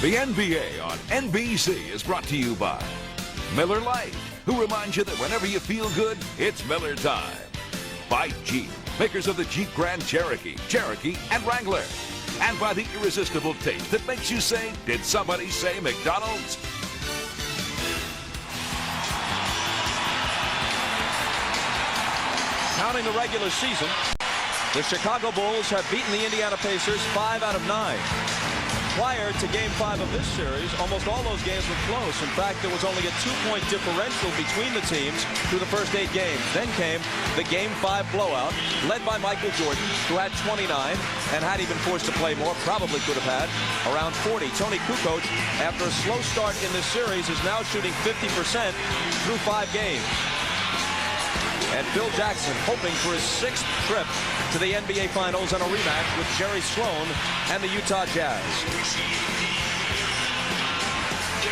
The NBA on NBC is brought to you by Miller Lite, who reminds you that whenever you feel good, it's Miller time. By Jeep, makers of the Jeep Grand Cherokee, Cherokee, and Wrangler. And by the irresistible taste that makes you say, did somebody say McDonald's? Counting the regular season, the Chicago Bulls have beaten the Indiana Pacers 5 out of 9. Prior to Game 5 of this series, almost all those games were close. In fact, there was only a 2-point differential between the teams through the first 8 games. Then came the Game 5 blowout, led by Michael Jordan, who had 29, and had he been forced to play more, probably could have had around 40. Tony Kukoc, after a slow start in this series, is now shooting 50% through 5 games. And Phil Jackson hoping for his 6th trip to the NBA Finals and a rematch with Jerry Sloan and the Utah Jazz.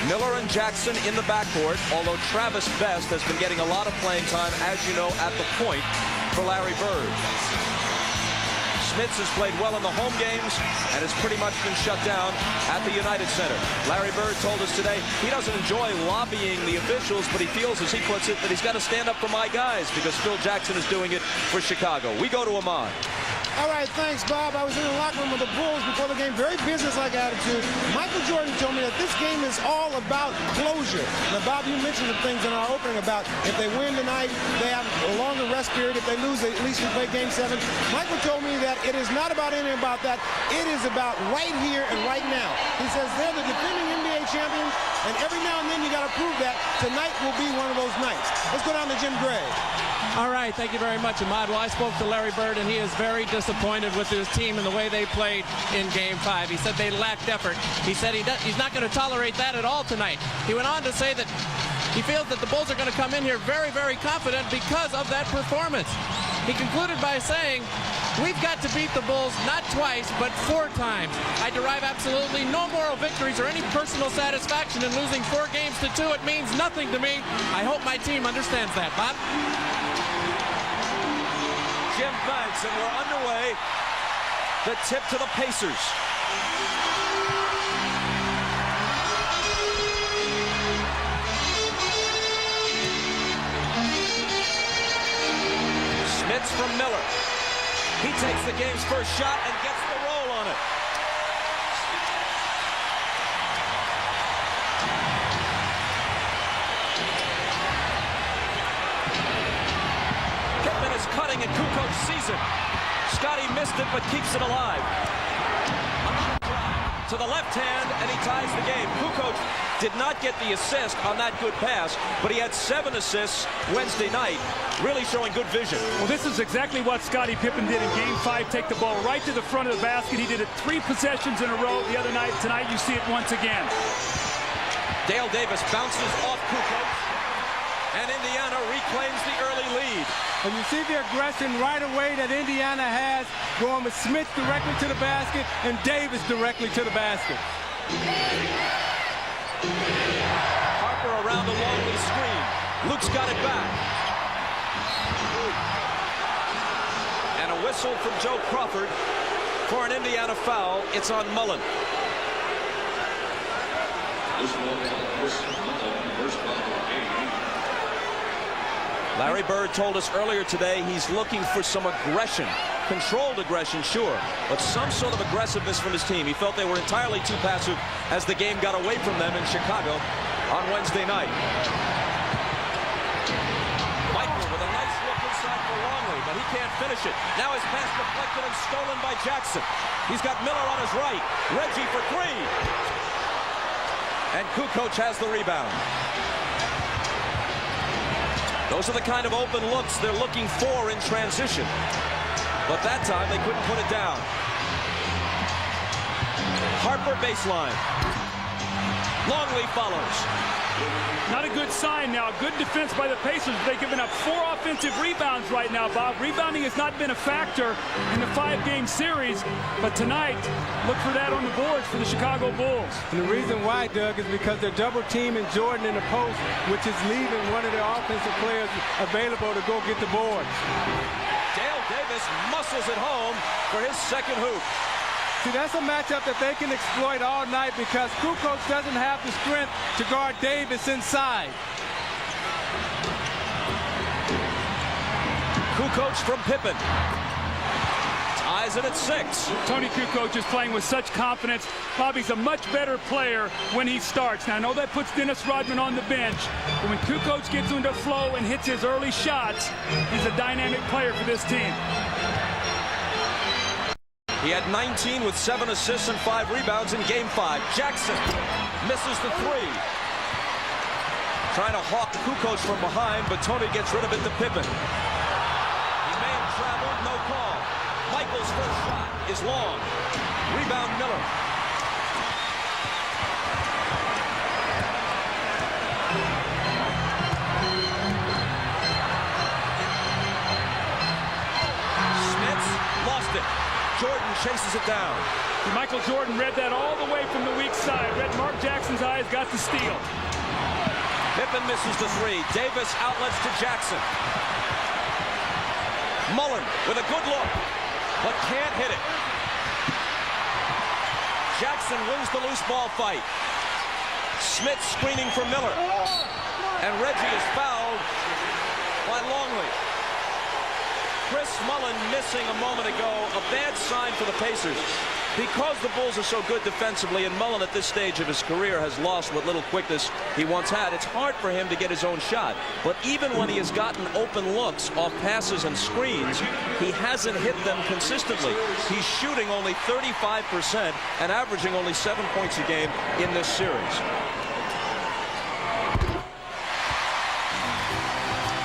Miller and Jackson in the backcourt, although Travis Best has been getting a lot of playing time, as you know, at the point for Larry Bird. Smits has played well in the home games and has pretty much been shut down at the United Center. Larry Bird told us today he doesn't enjoy lobbying the officials, but he feels, as he puts it, that he's got to stand up for my guys because Phil Jackson is doing it for Chicago. We go to Ahmad. All right, thanks, Bob. I was in the locker room with the Bulls before the game. Very business-like attitude. Michael Jordan told me that this game is all about closure. Now, Bob, you mentioned the things in our opening about if they win tonight, they have a longer rest period. If they lose, at least we play Game 7. Michael told me that it is not about anything about that. It is about right here and right now. He says they're the defending NBA champions, and every now and then you got to prove that tonight will be one of those nights. Let's go down to Jim Gray. All right, thank you very much, Ahmad. Well, I spoke to Larry Bird, and he is very disappointed with his team and the way they played in Game 5. He said they lacked effort. He said he's not going to tolerate that at all tonight. He went on to say that he feels that the Bulls are going to come in here very, very confident because of that performance. He concluded by saying, we've got to beat the Bulls not twice, but 4 times. I derive absolutely no moral victories or any personal satisfaction in losing 4 games to 2. It means nothing to me. I hope my team understands that. Bob? Jim Banks, and we're underway. The tip to the Pacers. Smits from Miller. He takes the game's first shot and gets the roll on it. Pittman is cutting and Kukoc sees it. Scotty missed it but keeps it alive. To the left hand, and he ties the game. Kukoc did not get the assist on that good pass, but he had 7 assists Wednesday night, really showing good vision. Well, this is exactly what Scottie Pippen did in Game 5, take the ball right to the front of the basket. He did it 3 possessions in a row the other night. Tonight, you see it once again. Dale Davis bounces off Kukoc, and Indiana reclaims the early lead. And you see the aggression right away that Indiana has, going with Smith directly to the basket and Davis directly to the basket. Harper around the Longley screen. Luke's got it back. And a whistle from Joe Crawford for an Indiana foul. It's on Mullen. Larry Bird told us earlier today he's looking for some aggression. Controlled aggression, sure, but some sort of aggressiveness from his team. He felt they were entirely too passive as the game got away from them in Chicago on Wednesday night. Michael with a nice look inside for Longley, but he can't finish it. Now his pass deflected and stolen by Jackson. He's got Miller on his right. Reggie for 3. And Kukoc has the rebound. Those are the kind of open looks they're looking for in transition. But that time they couldn't put it down. Harper baseline. Longley follows. Not a good sign now. Good defense by the Pacers. They've given up 4 offensive rebounds right now, Bob. Rebounding has not been a factor in the 5-game series, but tonight, look for that on the boards for the Chicago Bulls. And the reason why, Doug, is because they're double-teaming Jordan in the post, which is leaving one of their offensive players available to go get the boards. Dale Davis muscles it home for his 2nd hoop. See, that's a matchup that they can exploit all night because Kukoc doesn't have the strength to guard Davis inside. Kukoc from Pippen. Ties it at 6. Tony Kukoc is playing with such confidence. Bobby's a much better player when he starts. Now, I know that puts Dennis Rodman on the bench, but when Kukoc gets into flow and hits his early shots, he's a dynamic player for this team. He had 19 with 7 assists and 5 rebounds in Game 5. Jackson misses the 3. Trying to hawk Kukoc from behind, but Tony gets rid of it to Pippen. He may have traveled, no call. Michael's first shot is long. Rebound Miller. Smith lost it. Jordan chases it down. Michael Jordan read that all the way from the weak side. Read Mark Jackson's eyes, got the steal. Pippen misses the 3. Davis outlets to Jackson. Mullen with a good look, but can't hit it. Jackson wins the loose ball fight. Smith screening for Miller. And Reggie is fouled by Longley. Chris Mullen missing a moment ago. A bad sign for the Pacers. Because the Bulls are so good defensively, and Mullen at this stage of his career has lost what little quickness he once had, it's hard for him to get his own shot. But even when he has gotten open looks off passes and screens, he hasn't hit them consistently. He's shooting only 35% and averaging only 7 points a game in this series.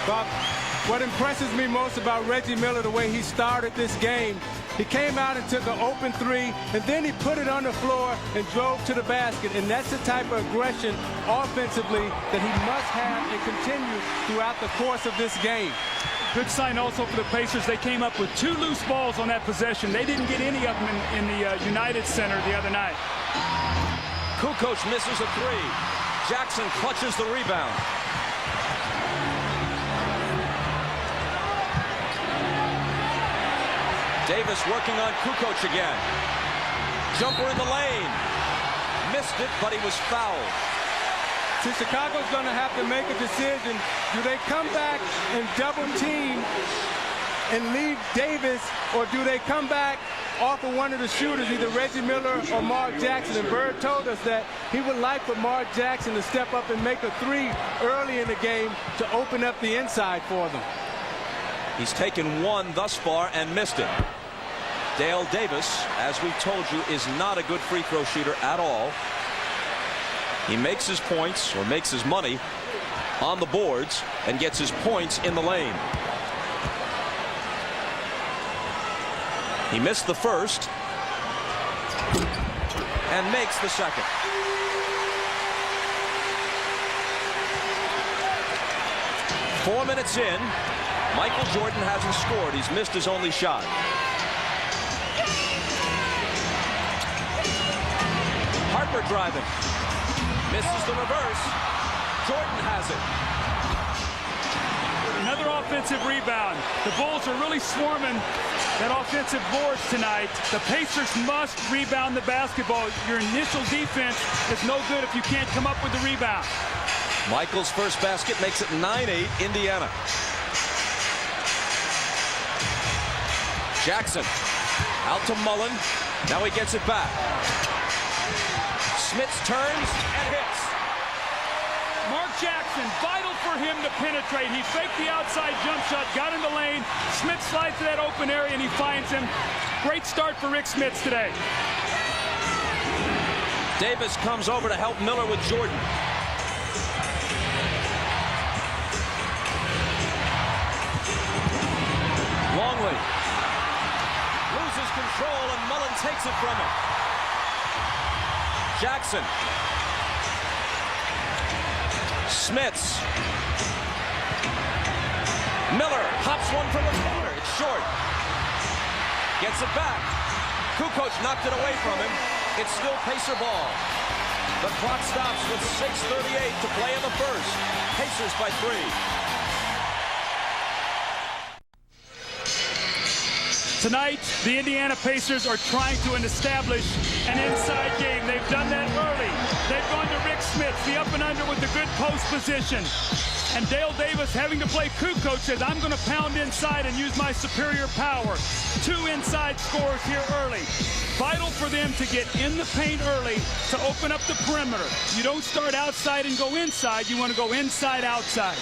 Bob, what impresses me most about Reggie Miller, the way he started this game, he came out and took an open 3, and then he put it on the floor and drove to the basket. And that's the type of aggression offensively that he must have and continue throughout the course of this game. Good sign also for the Pacers. They came up with 2 loose balls on that possession. They didn't get any of them in the United Center the other night. Kukoc misses a 3. Jackson clutches the rebound. Davis working on Kukoc again. Jumper in the lane. Missed it, but he was fouled. So Chicago's going to have to make a decision. Do they come back and double team and leave Davis, or do they come back off of one of the shooters, either Reggie Miller or Mark Jackson? And Bird told us that he would like for Mark Jackson to step up and make a 3 early in the game to open up the inside for them. He's taken 1 thus far and missed it. Dale Davis, as we've told you, is not a good free throw shooter at all. He makes his points, or makes his money, on the boards and gets his points in the lane. He missed the first and makes the second. Four minutes in, Michael Jordan hasn't scored. He's missed his only shot. Harper driving. Misses the reverse. Jordan has it. Another offensive rebound. The Bulls are really swarming that offensive boards tonight. The Pacers must rebound the basketball. Your initial defense is no good if you can't come up with the rebound. Michael's first basket makes it 9-8 Indiana. Jackson out to Mullen. Now he gets it back. Smith turns and hits. Mark Jackson, vital for him to penetrate. He faked the outside jump shot, got in the lane. Smith slides to that open area and he finds him. Great start for Rick Smits today. Davis comes over to help Miller with Jordan. Longley loses control and Mullen takes it from him. Jackson. Smits. Miller hops one from the corner. It's short. Gets it back. Kukoc knocked it away from him. It's still Pacer ball. The clock stops with 6:38 to play in the first. Pacers by 3. Tonight, the Indiana Pacers are trying to establish an inside game. They've done that early. They've gone to Rick Smith, the up and under with the good post position. And Dale Davis, having to play Kukoc, says, I'm going to pound inside and use my superior power. 2 inside scores here early. Vital for them to get in the paint early to open up the perimeter. You don't start outside and go inside. You want to go inside, outside.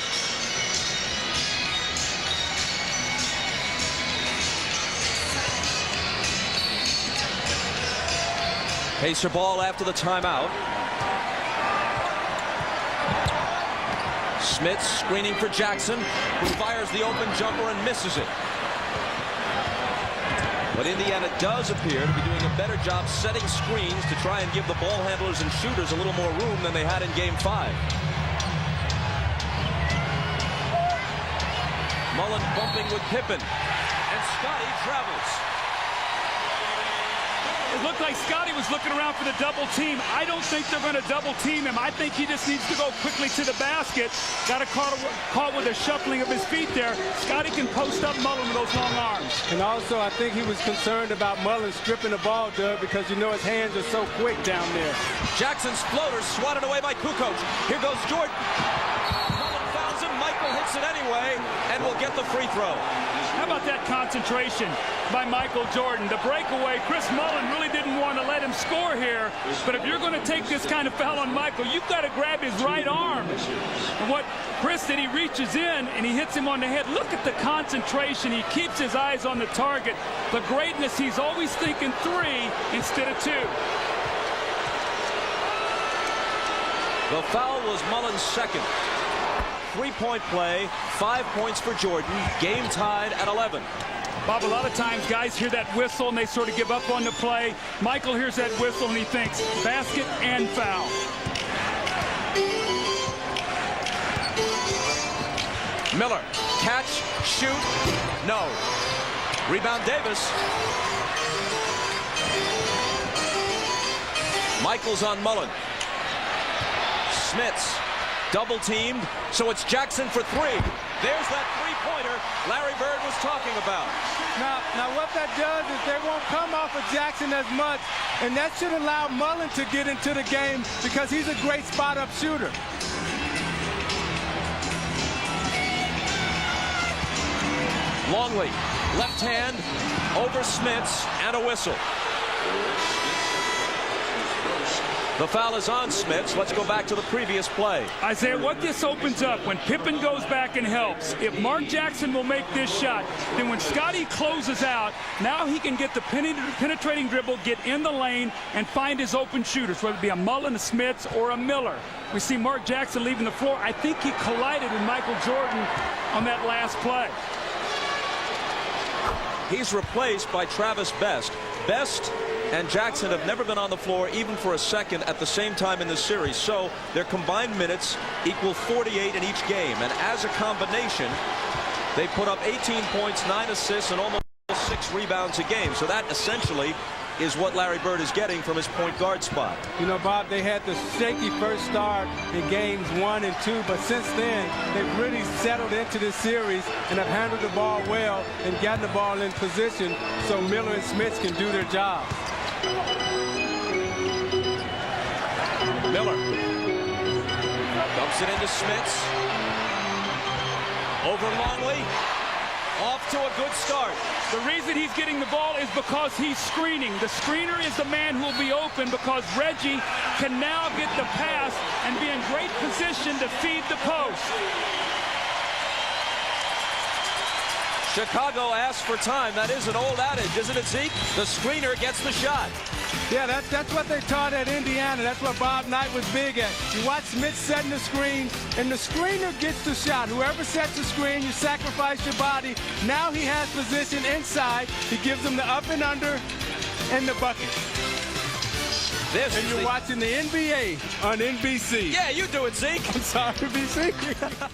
Pacer ball after the timeout. Smith screening for Jackson, who fires the open jumper and misses it. But Indiana does appear to be doing a better job setting screens to try and give the ball handlers and shooters a little more room than they had in Game 5. Mullen bumping with Pippen, and Scotty travels. It looked like Scotty was looking around for the double team. I don't think they're going to double team him. I think he just needs to go quickly to the basket. Got caught with a shuffling of his feet there. Scotty can post up Mullen with those long arms. And also, I think he was concerned about Mullen stripping the ball, Doug, because you know his hands are so quick down there. Jackson's floater swatted away by Kukoc. Here goes Jordan. Mullen fouls him. Michael hits it anyway, and will get the free throw. How about that concentration by Michael Jordan? The breakaway, Chris Mullen really didn't want to let him score here, but if you're going to take this kind of foul on Michael, you've got to grab his right arm. And what Chris did, he reaches in and he hits him on the head. Look at the concentration. He keeps his eyes on the target. The greatness, he's always thinking 3 instead of 2. The foul was Mullen's second. 3-point play, 5 points for Jordan. Game tied at 11. Bob, a lot of times guys hear that whistle and they sort of give up on the play. Michael hears that whistle and he thinks basket and foul. Miller, catch, shoot, no. Rebound Davis. Michael's on Mullen. Smits. Double teamed, so it's Jackson for 3. There's that three-pointer Larry Bird was talking about. Now what that does is they won't come off of Jackson as much, and that should allow Mullen to get into the game because he's a great spot-up shooter. Longley, left hand over Smits, and a whistle. The foul is on Smits. Let's go back to the previous play. Isaiah, what this opens up when Pippen goes back and helps, if Mark Jackson will make this shot, then when Scotty closes out, now he can get the penetrating dribble, get in the lane, and find his open shooters, whether it be a Mullen, a Smits, or a Miller. We see Mark Jackson leaving the floor. I think he collided with Michael Jordan on that last play. He's replaced by Travis Best. Best and Jackson have never been on the floor even for a second at the same time in this series. So their combined minutes equal 48 in each game. And as a combination, they put up 18 points, 9 assists, and almost 6 rebounds a game. So that essentially is what Larry Bird is getting from his point guard spot. You know, Bob, they had the shaky first start in games 1 and 2, but since then, they've really settled into this series and have handled the ball well and gotten the ball in position so Miller and Smith can do their job. Miller dumps it into Smits. Over Longley. Off to a good start. The reason he's getting the ball is because he's screening. The screener is the man who will be open because Reggie can now get the pass and be in great position to feed the post. Chicago asks for time. That is an old adage, isn't it, Zeke? The screener gets the shot. Yeah, that's what they taught at Indiana. That's what Bob Knight was big at. You watch Smith setting the screen, and the screener gets the shot. Whoever sets the screen, you sacrifice your body. Now he has position inside. He gives them the up and under and the bucket. And you're watching the NBA on NBC. Yeah, you do it, Zeke. I'm sorry, NBC.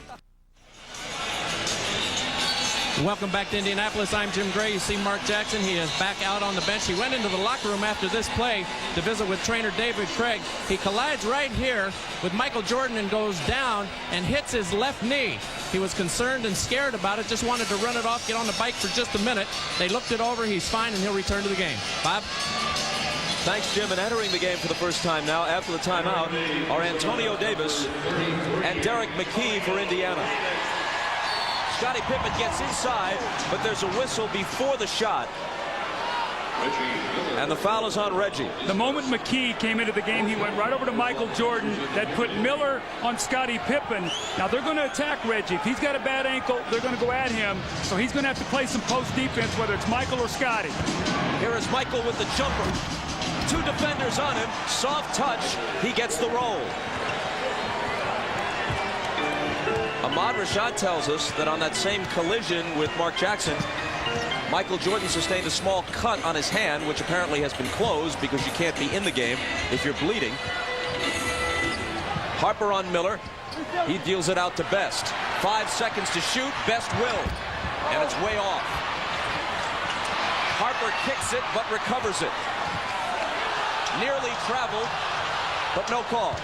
Welcome back to Indianapolis. I'm Jim Gray. You see Mark Jackson. He is back out on the bench. He went into the locker room after this play to visit with trainer David Craig. He collides right here with Michael Jordan and goes down and hits his left knee. He was concerned and scared about it, just wanted to run it off, get on the bike for just a minute. They looked it over. He's fine, and he'll return to the game. Bob? Thanks, Jim. And entering the game for the first time now after the timeout are Antonio Davis and Derek McKee for Indiana. Scottie Pippen gets inside, but there's a whistle before the shot. And the foul is on Reggie. The moment McKee came into the game, he went right over to Michael Jordan. That put Miller on Scottie Pippen. Now they're going to attack Reggie. If he's got a bad ankle, they're going to go at him. So he's going to have to play some post defense, whether it's Michael or Scottie. Here is Michael with the jumper. Two defenders on him. Soft touch. He gets the roll. Ahmad Rashad tells us that on that same collision with Mark Jackson, Michael Jordan sustained a small cut on his hand, which apparently has been closed because you can't be in the game if you're bleeding. Harper on Miller. He deals it out to Best. 5 seconds to shoot. Best will. And it's way off. Harper kicks it but recovers it. Nearly traveled, but no call.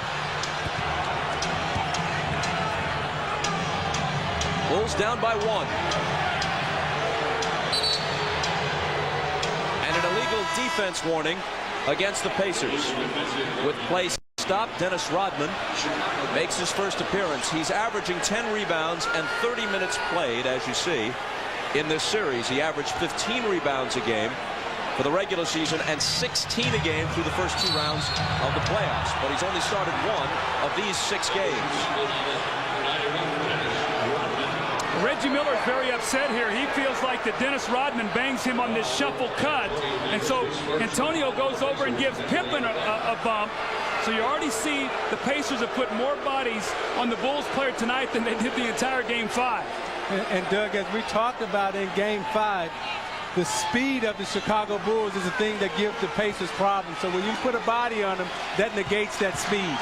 Bulls down by 1. And an illegal defense warning against the Pacers. With play stopped, Dennis Rodman makes his first appearance. He's averaging 10 rebounds and 30 minutes played, as you see, in this series. He averaged 15 rebounds a game for the regular season and 16 a game through the first 2 rounds of the playoffs. But he's only started 1 of these 6 games. Reggie Miller is very upset here. He feels like that Dennis Rodman bangs him on this shuffle cut. And so Antonio goes over and gives Pippen a bump. So you already see the Pacers have put more bodies on the Bulls player tonight than they did the entire Game 5. And Doug, as we talked about in Game 5, the speed of the Chicago Bulls is the thing that gives the Pacers problems. So when you put a body on them, that negates that speed.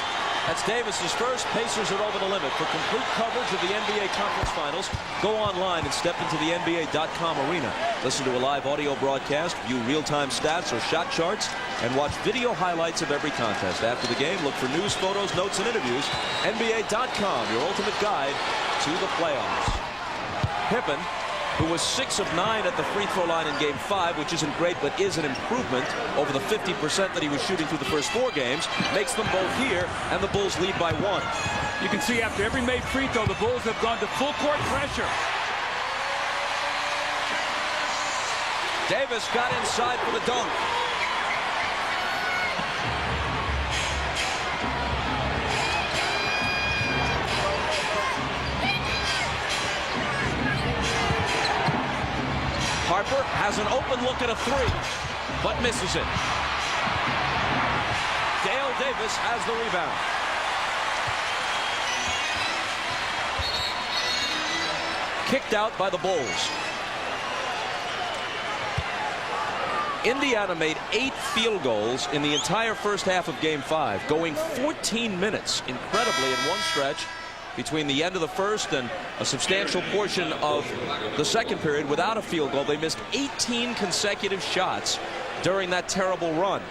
That's Davis's first. Pacers are over the limit. For complete coverage of the NBA Conference Finals, go online and step into the NBA.com arena. Listen to a live audio broadcast, view real-time stats or shot charts, and watch video highlights of every contest. After the game, look for news, photos, notes, and interviews. NBA.com, your ultimate guide to the playoffs. Pippen, who was 6 of 9 at the free throw line in Game 5, which isn't great but is an improvement over the 50% that he was shooting through the first 4 games, makes them both here, and the Bulls lead by 1. You can see after every made free throw, the Bulls have gone to full court pressure. Davis got inside for the dunk. Harper has an open look at a 3, but misses it. Dale Davis has the rebound. Kicked out by the Bulls. Indiana made 8 field goals in the entire first half of Game 5, going 14 minutes, incredibly, in one stretch, between the end of the first and a substantial portion of the second period without a field goal. They missed 18 consecutive shots during that terrible run.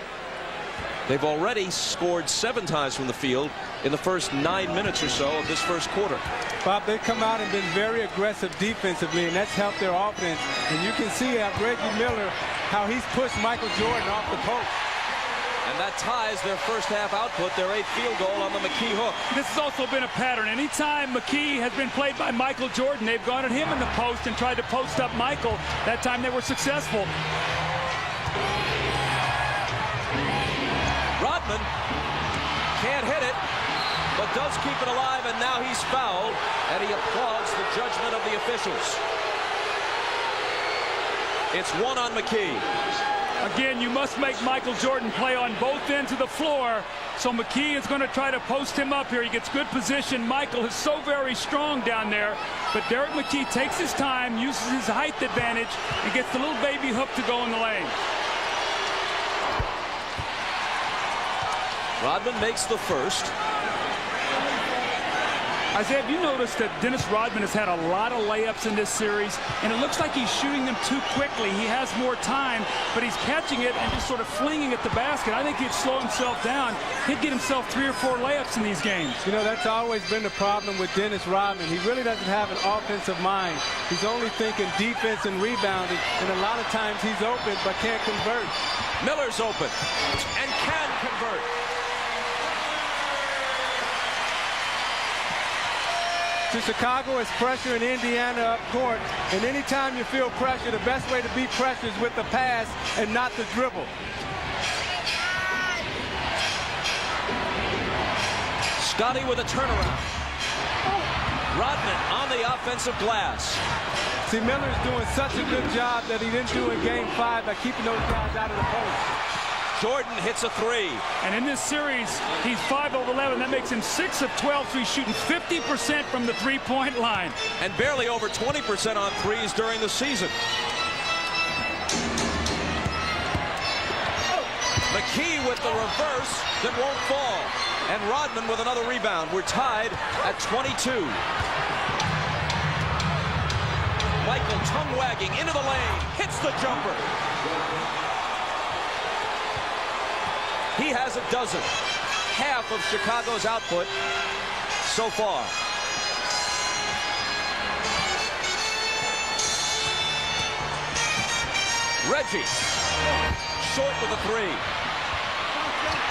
They've already scored 7 times from the field in the first 9 minutes or so of this first quarter. Bob, they've come out and been very aggressive defensively, and that's helped their offense. And you can see at Reggie Miller how he's pushed Michael Jordan off the post. And that ties their first half output, their 8th field goal on the McKee hook. This has also been a pattern. Anytime McKee has been played by Michael Jordan, they've gone at him in the post and tried to post up Michael. That time they were successful. Rodman can't hit it, but does keep it alive, and now he's fouled, and he applauds the judgment of the officials. It's 1 on McKee. Again, you must make Michael Jordan play on both ends of the floor. So McKee is going to try to post him up here. He gets good position. Michael is so very strong down there. But Derek McKee takes his time, uses his height advantage, and gets the little baby hook to go in the lane. Rodman makes the first. Isaiah, have you noticed that Dennis Rodman has had a lot of layups in this series, and it looks like he's shooting them too quickly. He has more time, but he's catching it and just sort of flinging at the basket. I think he'd slow himself down. He'd get himself 3 or 4 layups in these games. You know, that's always been the problem with Dennis Rodman. He really doesn't have an offensive mind. He's only thinking defense and rebounding, and a lot of times he's open but can't convert. Miller's open and can convert. So Chicago is pressuring Indiana up court, and anytime you feel pressure, the best way to beat pressure is with the pass and not the dribble. Scotty with a turnaround. Rodman on the offensive glass. See, Miller's doing such a good job that he didn't do in Game 5 by keeping those guys out of the post. Jordan hits a 3. And in this series, he's 5 of 11. That makes him 6 of 12, so he's shooting 50% from the three-point line. And barely over 20% on threes during the season. McKee with the reverse that won't fall. And Rodman with another rebound. We're tied at 22. Michael tongue wagging into the lane. Hits the jumper. He has a dozen. Half of Chicago's output so far. Reggie. Short with a 3.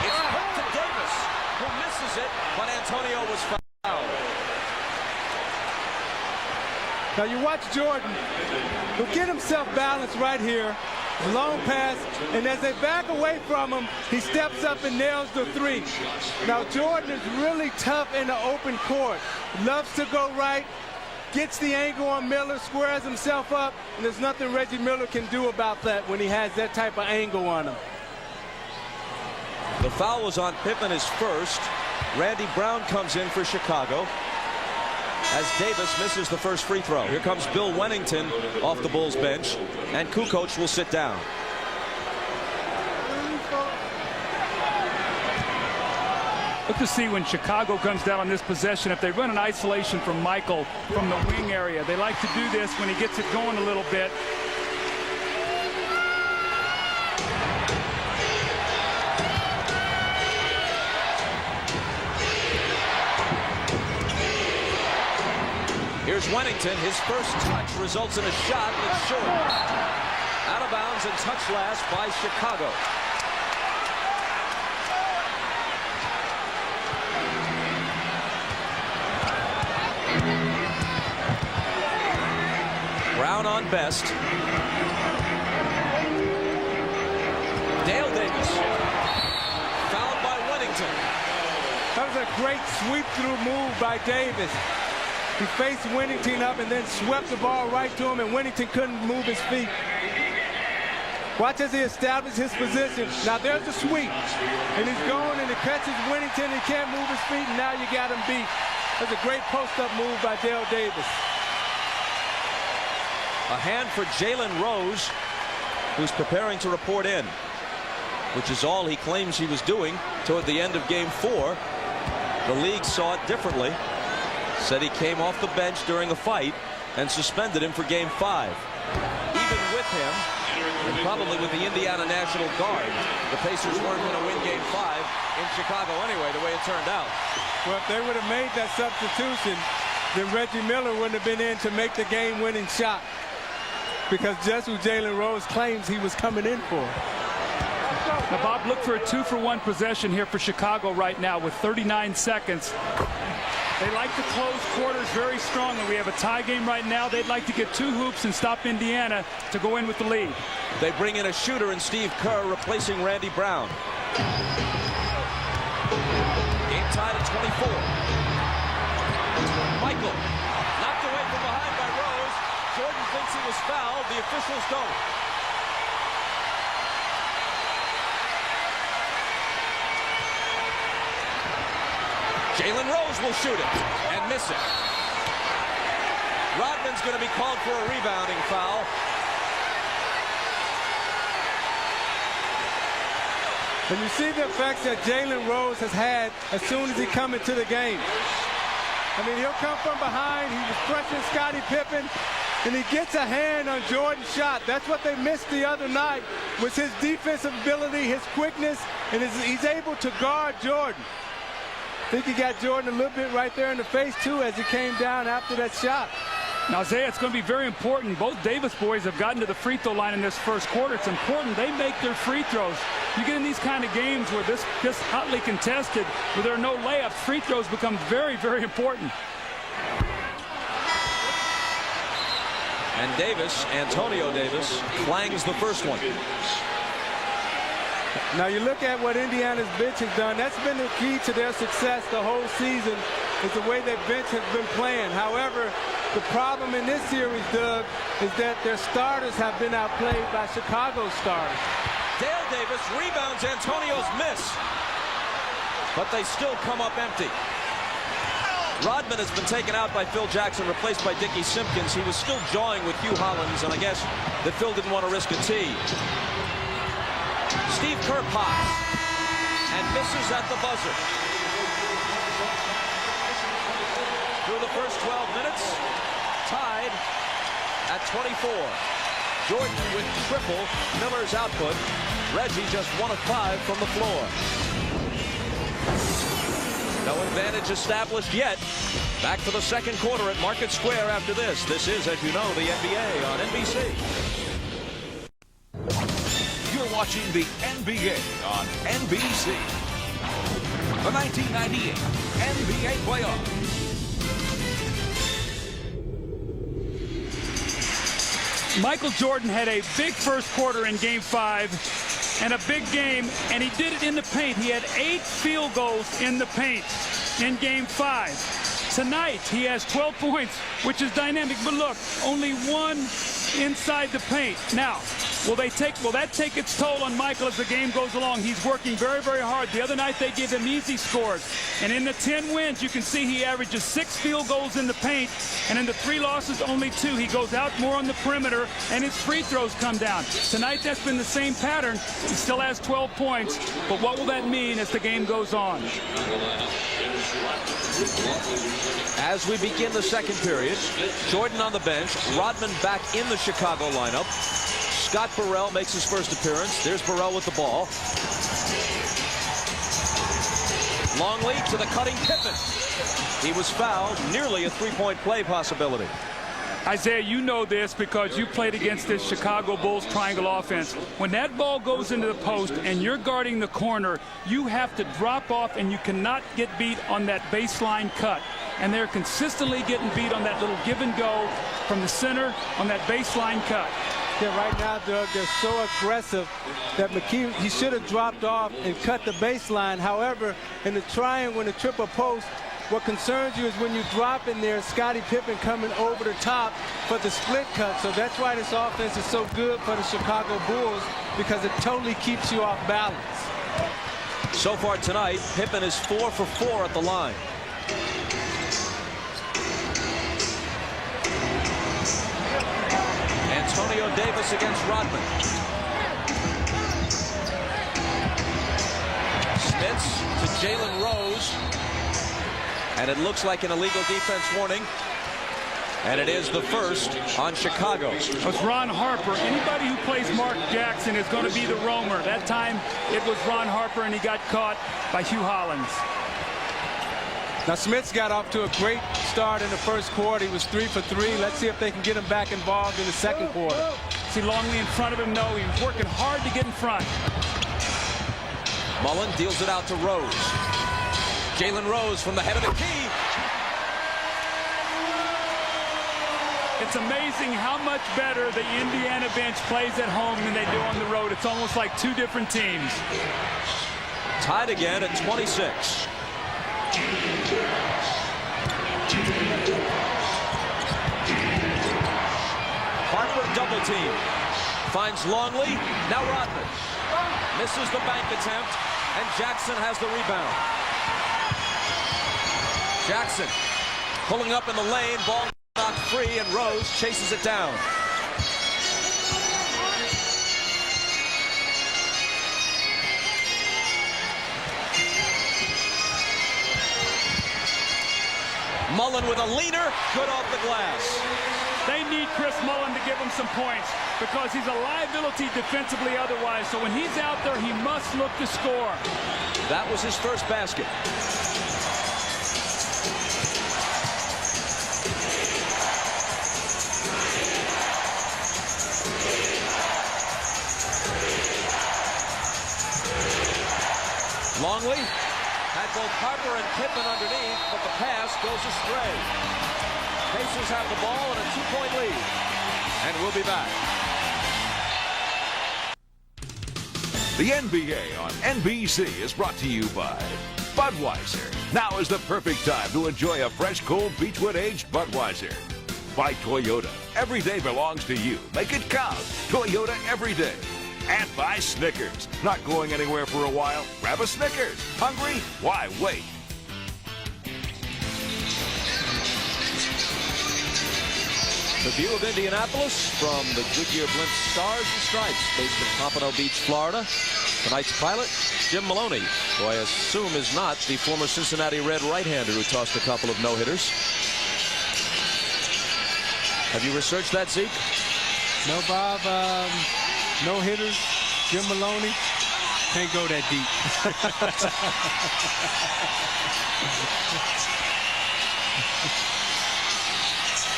It's put to Davis, who misses it, but Antonio was fouled. Now you watch Jordan. He'll get himself balanced right here. Long pass, and as they back away from him, he steps up and nails the 3. Now Jordan is really tough in the open court. Loves to go right, gets the angle on Miller, squares himself up, and there's nothing Reggie Miller can do about that when he has that type of angle on him. The foul was on Pippen, his first. Randy Brown comes in for Chicago as Davis misses the first free throw. Here comes Bill Wennington off the Bulls bench, and Kukoc will sit down. Look to see when Chicago comes down on this possession, if they run an isolation from Michael from the wing area. They like to do this when he gets it going a little bit. Here's Wennington. His first touch results in a shot that's short. Out of bounds and touch last by Chicago. Brown on best. Dale Davis. Fouled by Wennington. That was a great sweep-through move by Davis. He faced Wennington up and then swept the ball right to him, and Wennington couldn't move his feet. Watch as he established his position. Now there's the sweep. And he's going and he catches Wennington. He can't move his feet, and now you got him beat. That's a great post-up move by Dale Davis. A hand for Jalen Rose, who's preparing to report in, which is all he claims he was doing toward the end of Game 4. The league saw it differently. Said he came off the bench during a fight and suspended him for Game 5. Even with him, and probably with the Indiana National Guard, the Pacers weren't going to win Game 5 in Chicago anyway, the way it turned out. Well, if they would have made that substitution, then Reggie Miller wouldn't have been in to make the game-winning shot, because just who Jalen Rose claims he was coming in for. Now, Bob, look for a 2-for-1 possession here for Chicago right now with 39 seconds. They like to close quarters very strongly. We have a tie game right now. They'd like to get 2 hoops and stop Indiana to go in with the lead. They bring in a shooter in Steve Kerr, replacing Randy Brown. Game tied at 24. Michael knocked away from behind by Rose. Jordan thinks he was fouled. The officials don't. Jalen Rose will shoot it and miss it. Rodman's going to be called for a rebounding foul. And you see the effects that Jalen Rose has had as soon as he come into the game. I mean, he'll come from behind. He was pressing Scottie Pippen, and he gets a hand on Jordan's shot. That's what they missed the other night, was his defensive ability, his quickness, and he's able to guard Jordan. I think he got Jordan a little bit right there in the face, too, as he came down after that shot. Now, Isaiah, it's going to be very important. Both Davis boys have gotten to the free throw line in this first quarter. It's important they make their free throws. You get in these kind of games where this hotly contested, where there are no layups, free throws become very, very important. And Davis, Antonio Davis, clangs the first one. Now you look at what Indiana's bench has done. That's been the key to their success the whole season, is the way their bench has been playing. However, the problem in this series, Doug, is that their starters have been outplayed by Chicago's starters. Dale Davis rebounds Antonio's miss, but they still come up empty. Rodman has been taken out by Phil Jackson, replaced by Dickie Simpkins. He was still jawing with Hugh Hollins, and I guess that Phil didn't want to risk a tee. Steve Kerr pops and misses at the buzzer. Through the first 12 minutes, tied at 24. Jordan with triple Miller's output. Reggie just 1 of 5 from the floor. No advantage established yet. Back for the second quarter at Market Square after this. This is, as you know, the NBA on NBC. You're watching the NBA on NBC. The 1998 NBA playoffs. Michael Jordan had a big first quarter in Game 5 and a big game, and he did it in the paint. He had 8 field goals in the paint in Game 5. Tonight, he has 12 points, which is dynamic. But look, only 1 inside the paint. Now, will that take its toll on Michael as the game goes along? He's working very, very hard. The other night, they gave him easy scores. And in the 10 wins, you can see he averages 6 field goals in the paint. And in the 3 losses, only 2. He goes out more on the perimeter, and his free throws come down. Tonight, that's been the same pattern. He still has 12 points. But what will that mean as the game goes on? As we begin the second period, Jordan on the bench, Rodman back in the Chicago lineup. Scott Burrell makes his first appearance. There's Burrell with the ball. Longley to the cutting Pippen. He was fouled, nearly a three-point play possibility. Isaiah, you know this because you played against this Chicago Bulls triangle offense. When that ball goes into the post and you're guarding the corner, you have to drop off, and you cannot get beat on that baseline cut. And they're consistently getting beat on that little give and go from the center on that baseline cut. Yeah, right now, Doug, they're so aggressive that McKee, he should have dropped off and cut the baseline. However, in the triangle, in the triple post, what concerns you is when you drop in there, Scottie Pippen coming over the top for the split cut. So that's why this offense is so good for the Chicago Bulls, because it totally keeps you off balance. So far tonight, Pippen is 4 for 4 at the line. Antonio Davis against Rodman. Smits to Jalen Rose. And it looks like an illegal defense warning. And it is the first on Chicago. It's Ron Harper. Anybody who plays Mark Jackson is going to be the roamer. That time it was Ron Harper, and he got caught by Hugh Hollins. Now, Smith's got off to a great start in the first quarter. He was 3 for 3. Let's see if they can get him back involved in the second quarter. See Longley in front of him? No, he was working hard to get in front. Mullen deals it out to Rose. Jalen Rose from the head of the key. It's amazing how much better the Indiana bench plays at home than they do on the road. It's almost like 2 different teams. Tied again at 26. Harper double team. Finds Longley. Now Rodman. Misses the bank attempt, and Jackson has the rebound. Jackson pulling up in the lane, ball knocked free, and Rose chases it down. Mullen with a leaner, good off the glass. They need Chris Mullen to give him some points because he's a liability defensively otherwise. So when he's out there, he must look to score. That was his first basket. Longley had both Harper and Pippen underneath, but the pass goes astray. Pacers have the ball and a 2-point lead. And we'll be back. The NBA on NBC is brought to you by Budweiser. Now is the perfect time to enjoy a fresh, cold Beechwood aged Budweiser. By Toyota. Every day belongs to you. Make it count. Toyota every day. And by Snickers. Not going anywhere for a while? Grab a Snickers. Hungry? Why wait? The view of Indianapolis from the Goodyear Blimp Stars and Stripes based in Pompano Beach, Florida. Tonight's pilot, Jim Maloney, who I assume is not the former Cincinnati Red right-hander who tossed a couple of no-hitters. Have you researched that, Zeke? No, Bob. No hitters. Jim Maloney. Can't go that deep.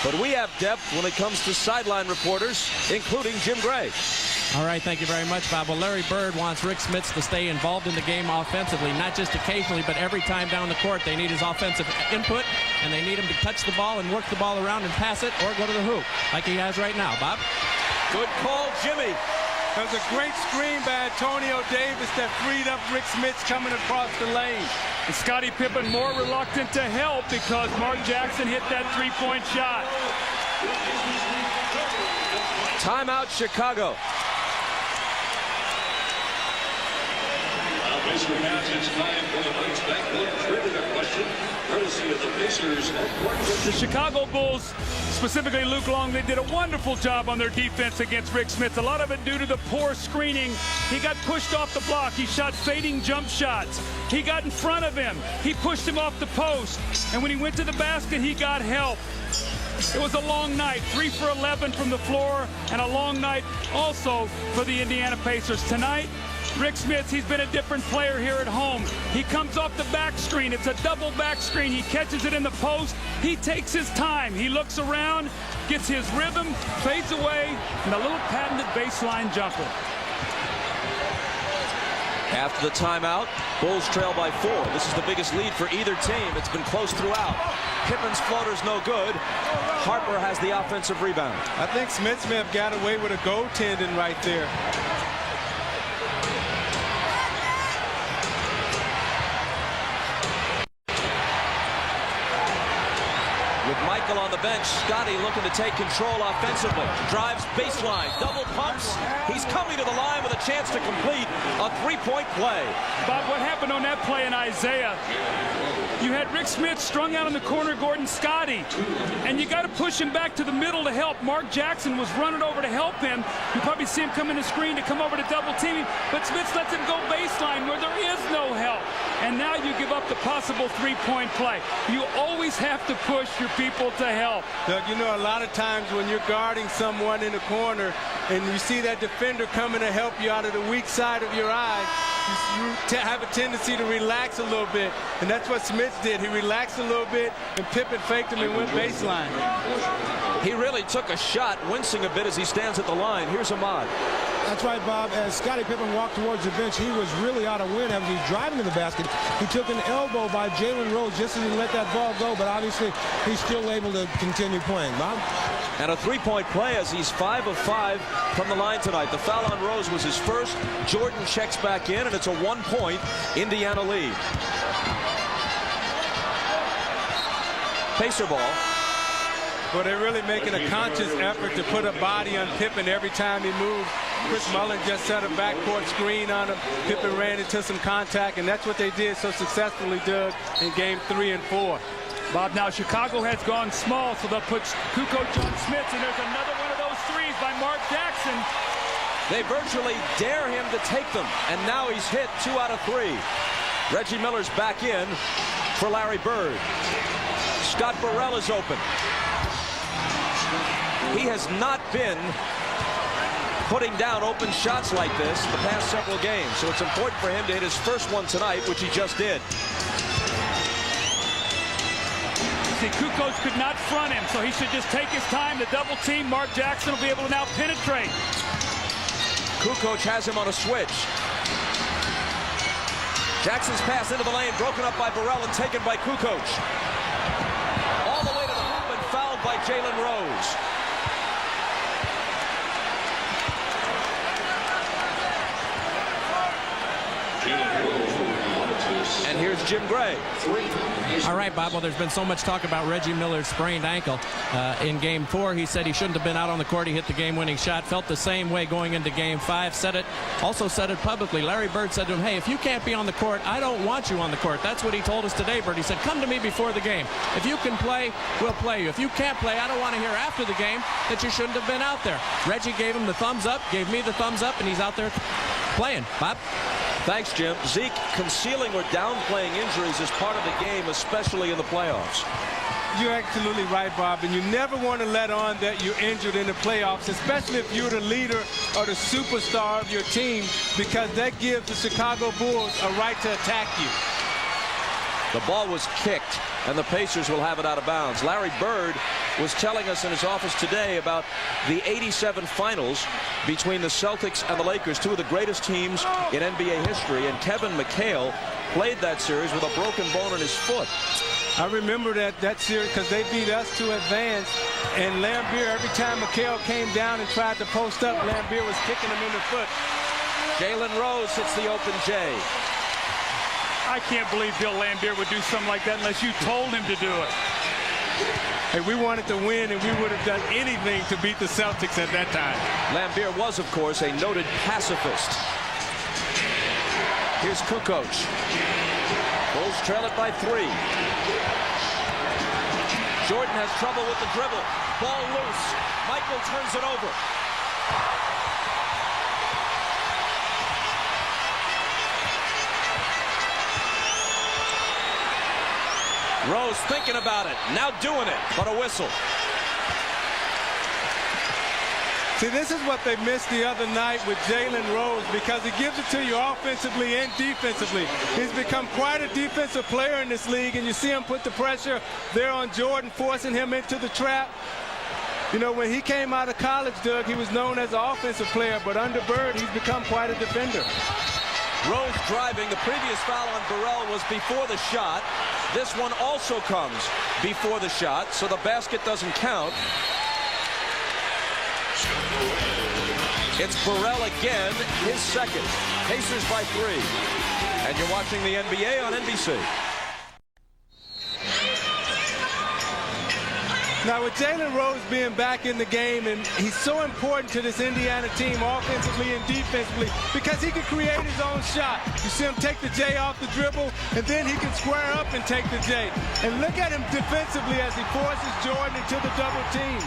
But we have depth when it comes to sideline reporters, including Jim Gray. All right, thank you very much, Bob. Well, Larry Bird wants Rick Smits to stay involved in the game offensively, not just occasionally, but every time down the court. They need his offensive input, and they need him to touch the ball and work the ball around and pass it or go to the hoop, like he has right now. Bob? Good call, Jimmy. That was a great screen by Antonio Davis that freed up Rick Smits coming across the lane. And Scottie Pippen more reluctant to help because Mark Jackson hit that three-point shot. Timeout, Chicago. Pacers matches 9 points back. Trivia question, courtesy of the Pacers. The Chicago Bulls, specifically Luke Longley, did a wonderful job on their defense against Rick Smits. A lot of it due to the poor screening. He got pushed off the block. He shot fading jump shots. He got in front of him. He pushed him off the post. And when he went to the basket, he got help. It was a long night, 3 for 11 from the floor, and a long night also for the Indiana Pacers. Tonight, Rick Smits, he's been a different player here at home. He comes off the back screen. It's a double back screen. He catches it in the post. He takes his time. He looks around, gets his rhythm, fades away, and a little patented baseline jumper. After the timeout, Bulls trail by 4. This is the biggest lead for either team. It's been close throughout. Pippen's floater's no good. Harper has the offensive rebound. I think Smits may have got away with a goaltending right there. With Michael on the bench, Scottie looking to take control offensively. Drives baseline, double pumps. He's coming to the line with a chance to complete a three-point play. Bob, what happened on that play in Isaiah? You had Rick Smits strung out in the corner, Gordon Scottie, and you got to push him back to the middle to help. Mark Jackson was running over to help him. You probably see him come in the screen to come over to double team, but Smits lets him go baseline where there is no help. And now you give up the possible three-point play. You always have to push your people to help. Doug, you know, a lot of times when you're guarding someone in the corner and you see that defender coming to help you out of the weak side of your eye, you have a tendency to relax a little bit, and that's what Smits did. He relaxed a little bit, and Pippen faked him and went baseline. He really took a shot, wincing a bit as he stands at the line. Here's Ahmad. That's right, Bob. As Scottie Pippen walked towards the bench, he was really out of wind as he was driving to the basket. He took an elbow by Jalen Rose just as he let that ball go, but obviously he's still able to continue playing. Bob? And a three-point play as he's 5 of 5 from the line tonight. The foul on Rose was his first. Jordan checks back in, and it's a 1-point Indiana lead. Pacer ball. Well, they're really making a conscious effort to put a body on Pippen every time he moves. Chris Mullen just set a backcourt screen on him. Pippen ran into some contact, and that's what they did so successfully, Doug, in game 3 and 4. Bob, now Chicago has gone small, so they'll put Kukoc on Smits, and there's another one of those threes by Mark Jackson. They virtually dare him to take them, and now he's hit 2 out of 3. Reggie Miller's back in for Larry Bird. Scott Burrell is open. He has not been putting down open shots like this the past several games, so it's important for him to hit his first one tonight, which he just did. See, Kukoc could not front him, so he should just take his time to double team. Mark Jackson will be able to now penetrate. Kukoc has him on a switch. Jackson's pass into the lane, broken up by Burrell and taken by Kukoc. All the way to the hoop and fouled by Jalen Rose. And here's Jim Gray. All right, Bob. Well, there's been so much talk about Reggie Miller's sprained ankle in Game 4. He said he shouldn't have been out on the court. He hit the game-winning shot. Felt the same way going into Game 5. Also said it publicly. Larry Bird said to him, hey, if you can't be on the court, I don't want you on the court. That's what he told us today, Bird. He said, come to me before the game. If you can play, we'll play you. If you can't play, I don't want to hear after the game that you shouldn't have been out there. Reggie gave him the thumbs up, gave me the thumbs up, and he's out there playing. Bob? Thanks, Jim. Zeke, concealing or downplaying injuries is part of the game, especially in the playoffs. You're absolutely right, Bob, and you never want to let on that you're injured in the playoffs, especially if you're the leader or the superstar of your team, because that gives the Chicago Bulls a right to attack you. The ball was kicked, and the Pacers will have it out of bounds. Larry Bird was telling us in his office today about the '87 finals between the Celtics and the Lakers, two of the greatest teams in NBA history, and Kevin McHale played that series with a broken bone in his foot. I remember that series because they beat us to advance, and Lambeer, every time McHale came down and tried to post up, Lambeer was kicking him in the foot. Jalen Rose hits the open J. I can't believe Bill Lambeer would do something like that unless you told him to do it. Hey, we wanted to win, and we would have done anything to beat the Celtics at that time. Lambeer was, of course, a noted pacifist. Here's Kukoc. Bulls trail it by 3. Jordan has trouble with the dribble. Ball loose. Michael turns it over. Rose thinking about it, now doing it, but a whistle. See, this is what they missed the other night with Jalen Rose, because he gives it to you offensively and defensively. He's become quite a defensive player in this league, and you see him put the pressure there on Jordan, forcing him into the trap. You know, when he came out of college, Doug, he was known as an offensive player, but under Bird, he's become quite a defender. Rose driving. The previous foul on Burrell was before the shot. This one also comes before the shot, so the basket doesn't count. It's Burrell again, his second. Pacers by 3. And you're watching the NBA on NBC. Now, with Jalen Rose being back in the game, and he's so important to this Indiana team offensively and defensively because he can create his own shot. You see him take the J off the dribble, and then he can square up and take the J. And look at him defensively as he forces Jordan into the double team.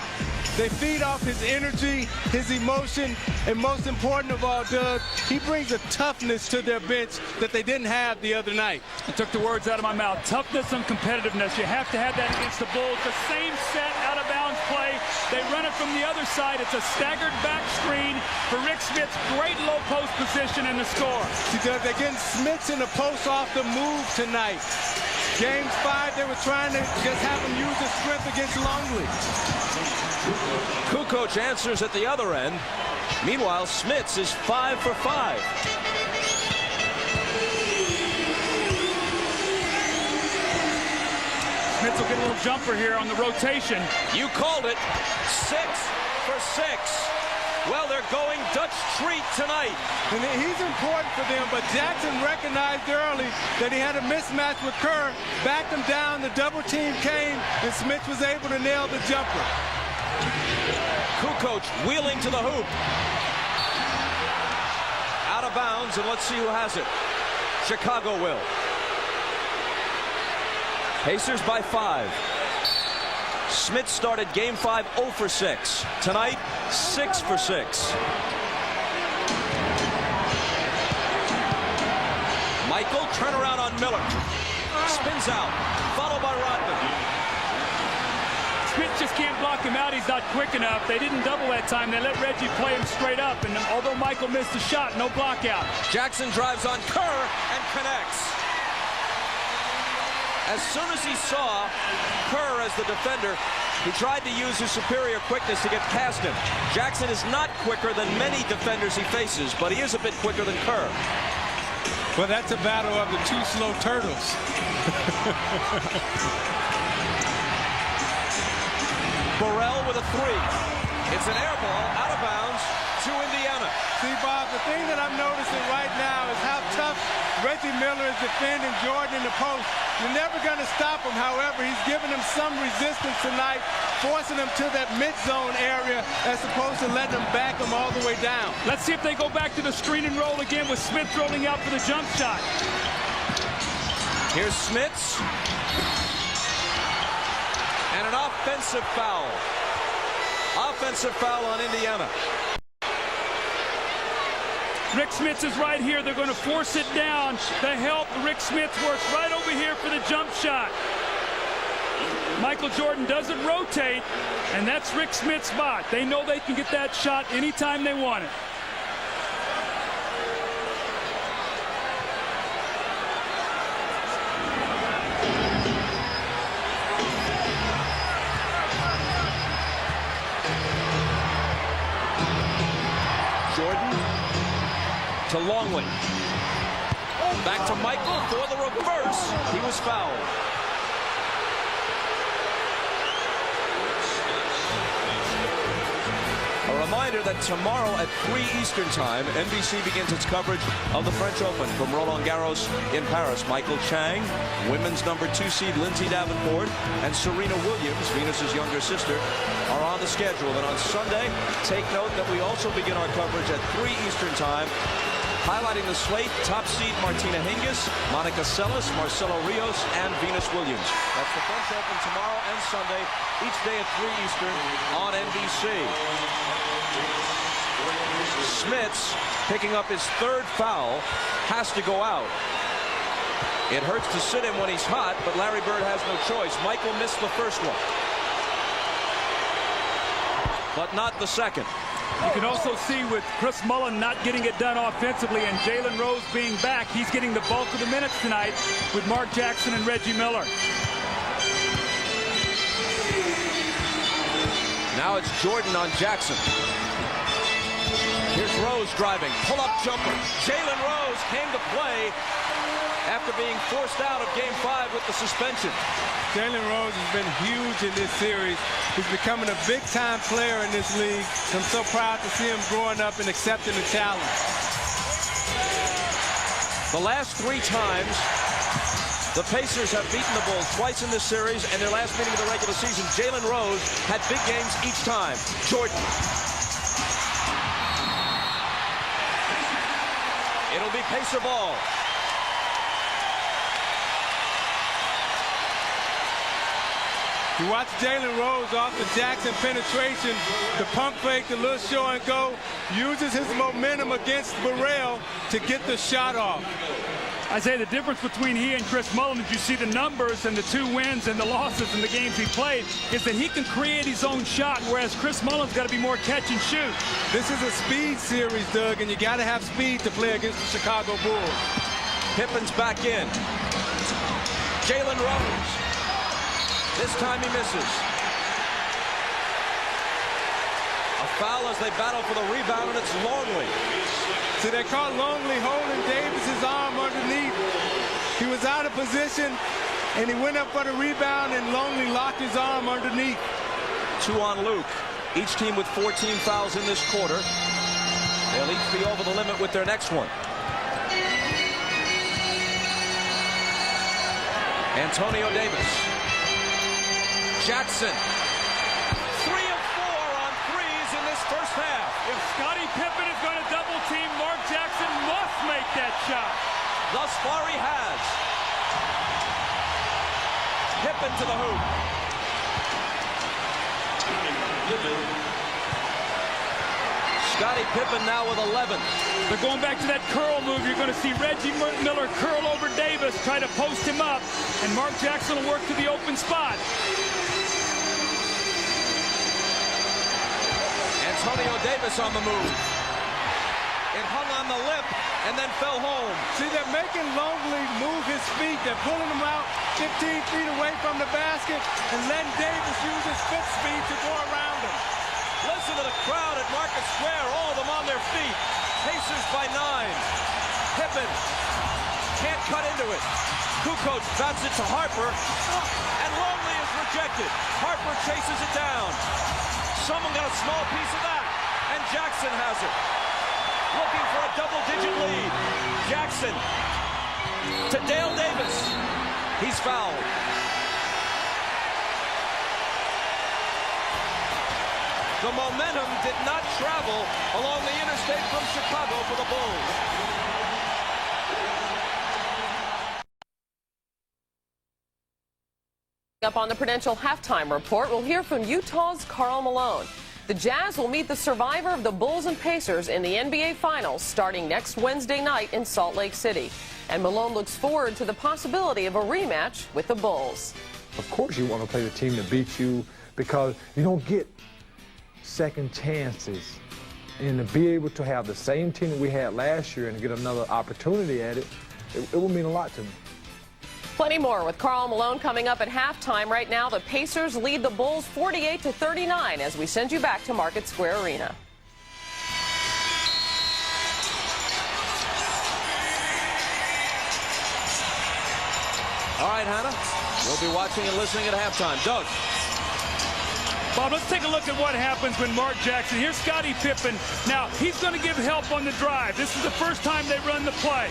They feed off his energy, his emotion, and most important of all, Doug, he brings a toughness to their bench that they didn't have the other night. I took the words out of my mouth. Toughness and competitiveness. You have to have that against the Bulls. The same set out-of-bounds play. They run it from the other side. It's a staggered back screen for Rick Smith's great low post position and the score. See, Doug, they're getting Smiths in the post off the move tonight. Games 5, they were trying to just have him use his strength against Longley. Kukoc answers at the other end. Meanwhile, Smits is 5 for 5. Smits will get a little jumper here on the rotation. You called it. 6 for 6. Well, they're going Dutch treat tonight. And he's important for them, but Jackson recognized early that he had a mismatch with Kerr, backed him down, the double team came, and Smith was able to nail the jumper. Kukoc wheeling to the hoop. Out of bounds, and let's see who has it. Chicago will. Pacers by 5. Smith started game 5 0 for 6. Tonight, 6 for 6. Michael, turnaround on Miller. Spins out, followed by Rodman. Smith just can't block him out. He's not quick enough. They didn't double that time. They let Reggie play him straight up. And although Michael missed a shot, no block out. Jackson drives on Kerr and connects. As soon as he saw Kerr as the defender, he tried to use his superior quickness to get past him. Jackson is not quicker than many defenders he faces, but he is a bit quicker than Kerr. Well, that's a battle of the two slow turtles. Burrell with a three. It's an air ball out of bounds to Indiana. See, Bob, the thing that I'm noticing right now is how tough Reggie Miller is defending Jordan in the post. You're never going to stop him. However, he's giving him some resistance tonight, forcing him to that mid-zone area as opposed to letting him back him all the way down. Let's see if they go back to the screen and roll again with Smith rolling out for the jump shot. Here's Smits. And an offensive foul. Offensive foul on Indiana. Rick Smits is right here. They're going to force it down. The help. Rick Smits works right over here for the jump shot. Michael Jordan doesn't rotate, and that's Rick Smits' spot. They know they can get that shot anytime they want it. Jordan to Longley. Back to Michael for the reverse. He was fouled. A reminder that tomorrow at 3 Eastern Time, NBC begins its coverage of the French Open from Roland Garros in Paris. Michael Chang, women's #2 seed Lindsay Davenport, and Serena Williams, Venus's younger sister, are on the schedule. And on Sunday, take note that we also begin our coverage at 3 Eastern Time, highlighting the slate, top seed Martina Hingis, Monica Seles, Marcelo Rios, and Venus Williams. That's the French Open tomorrow and Sunday, each day at 3 Eastern on NBC. Smits, picking up his third foul, has to go out. It hurts to sit him when he's hot, but Larry Bird has no choice. Michael missed the first one, but not the second. You can also see with Chris Mullin not getting it done offensively and Jalen Rose being back, he's getting the bulk of the minutes tonight with Mark Jackson and Reggie Miller. Now it's Jordan on Jackson. Here's Rose driving. Pull-up jumper. Jalen Rose came to play after being forced out of Game 5 with the suspension. Jalen Rose has been huge in this series. He's becoming a big-time player in this league. I'm so proud to see him growing up and accepting the challenge. The last 3 times, the Pacers have beaten the Bulls twice in this series, and their last meeting of the regular season, Jalen Rose had big games each time. Jordan. It'll be Pacer ball. You watch Jalen Rose off the Jackson penetration, the pump fake, the little show and go, uses his momentum against Burrell to get the shot off. I say the difference between he and Chris Mullin, as you see the numbers and the 2 wins and the losses in the games he played, is that he can create his own shot, whereas Chris Mullin's got to be more catch and shoot. This is a speed series, Doug, and you got to have speed to play against the Chicago Bulls. Pippen's back in. Jalen Rose. This time he misses. A foul as they battle for the rebound, and it's Longley. See, they caught Longley holding Davis's arm underneath. He was out of position, and he went up for the rebound, and Longley locked his arm underneath. 2 on Luke. Each team with 14 fouls in this quarter. They'll each be over the limit with their next one. Antonio Davis. Jackson. 3 of 4 on threes in this first half. If Scottie Pippen is going to double team, Mark Jackson must make that shot. Thus far he has. Pippen to the hoop. Scottie Pippen now with 11. They're going back to that curl move. You're going to see Reggie Miller curl over Davis, try to post him up, and Mark Jackson will work to the open spot. Antonio Davis on the move. It hung on the lip and then fell home. See, they're making Longley move his feet. They're pulling him out 15 feet away from the basket and letting Davis use his foot speed to go around him. Listen to the crowd at Market Square, all of them on their feet. Pacers by 9. Pippen can't cut into it. Kukoc bats it to Harper, and Longley is rejected. Harper chases it down. Someone got a small piece of that, and Jackson has it. Looking for a double-digit lead. Jackson to Dale Davis. He's fouled. The momentum did not travel along the interstate from Chicago for the Bulls. Up on the Prudential Halftime Report, we'll hear from Utah's Karl Malone. The Jazz will meet the survivor of the Bulls and Pacers in the NBA Finals starting next Wednesday night in Salt Lake City. And Malone looks forward to the possibility of a rematch with the Bulls. Of course you want to play the team that beats you because you don't get second chances. And to be able to have the same team that we had last year and get another opportunity at it, it will mean a lot to me. Plenty more with Karl Malone coming up at halftime. Right now, the Pacers lead the Bulls 48-39 as we send you back to Market Square Arena. All right, Hannah, we'll be watching and listening at halftime. Doug. Bob, let's take a look at what happens when Mark Jackson. Here's Scottie Pippen. Now, he's going to give help on the drive. This is the first time they run the play.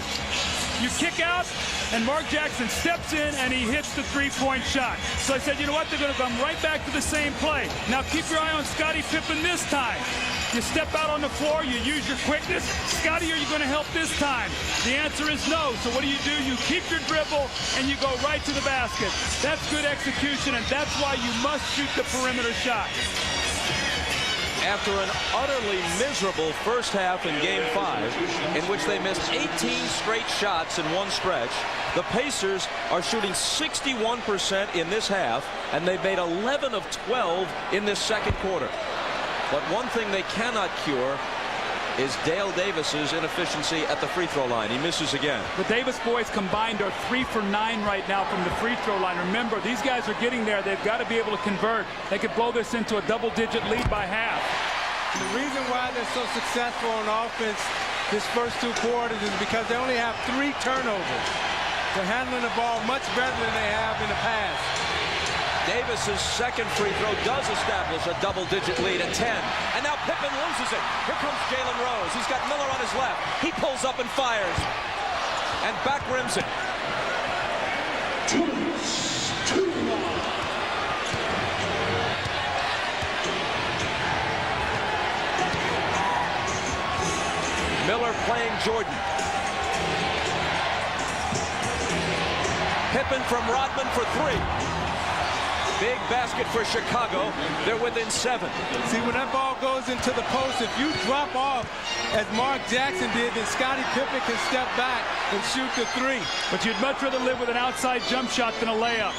You kick out, and Mark Jackson steps in, and he hits the three-point shot. So I said, you know what? They're going to come right back to the same play. Now keep your eye on Scottie Pippen this time. You step out on the floor, you use your quickness. Scottie, are you going to help this time? The answer is no. So what do? You keep your dribble, and you go right to the basket. That's good execution, and that's why you must shoot the perimeter shot. After an utterly miserable first half in Game 5, in which they missed 18 straight shots in one stretch, the Pacers are shooting 61% in this half, and they've made 11 of 12 in this second quarter. But one thing they cannot cure is Dale Davis's inefficiency at the free throw line. He misses again. The Davis boys combined are 3 for 9 right now from the free throw line. Remember, these guys are getting there. They've got to be able to convert. They could blow this into a double-digit lead by half. The reason why they're so successful on offense this first 2 quarters is because they only have 3 turnovers. They're handling the ball much better than they have in the past. Davis's second free throw does establish a double-digit lead at 10. And now Pippen loses it. Here comes Jalen Rose. He's got Miller on his left. He pulls up and fires. And back rims it. Miller playing Jordan. Pippen from Rodman for 3. Big basket for Chicago. They're within 7. See, when that ball goes into the post, if you drop off, as Mark Jackson did, then Scottie Pippen can step back and shoot the 3. But you'd much rather live with an outside jump shot than a layup.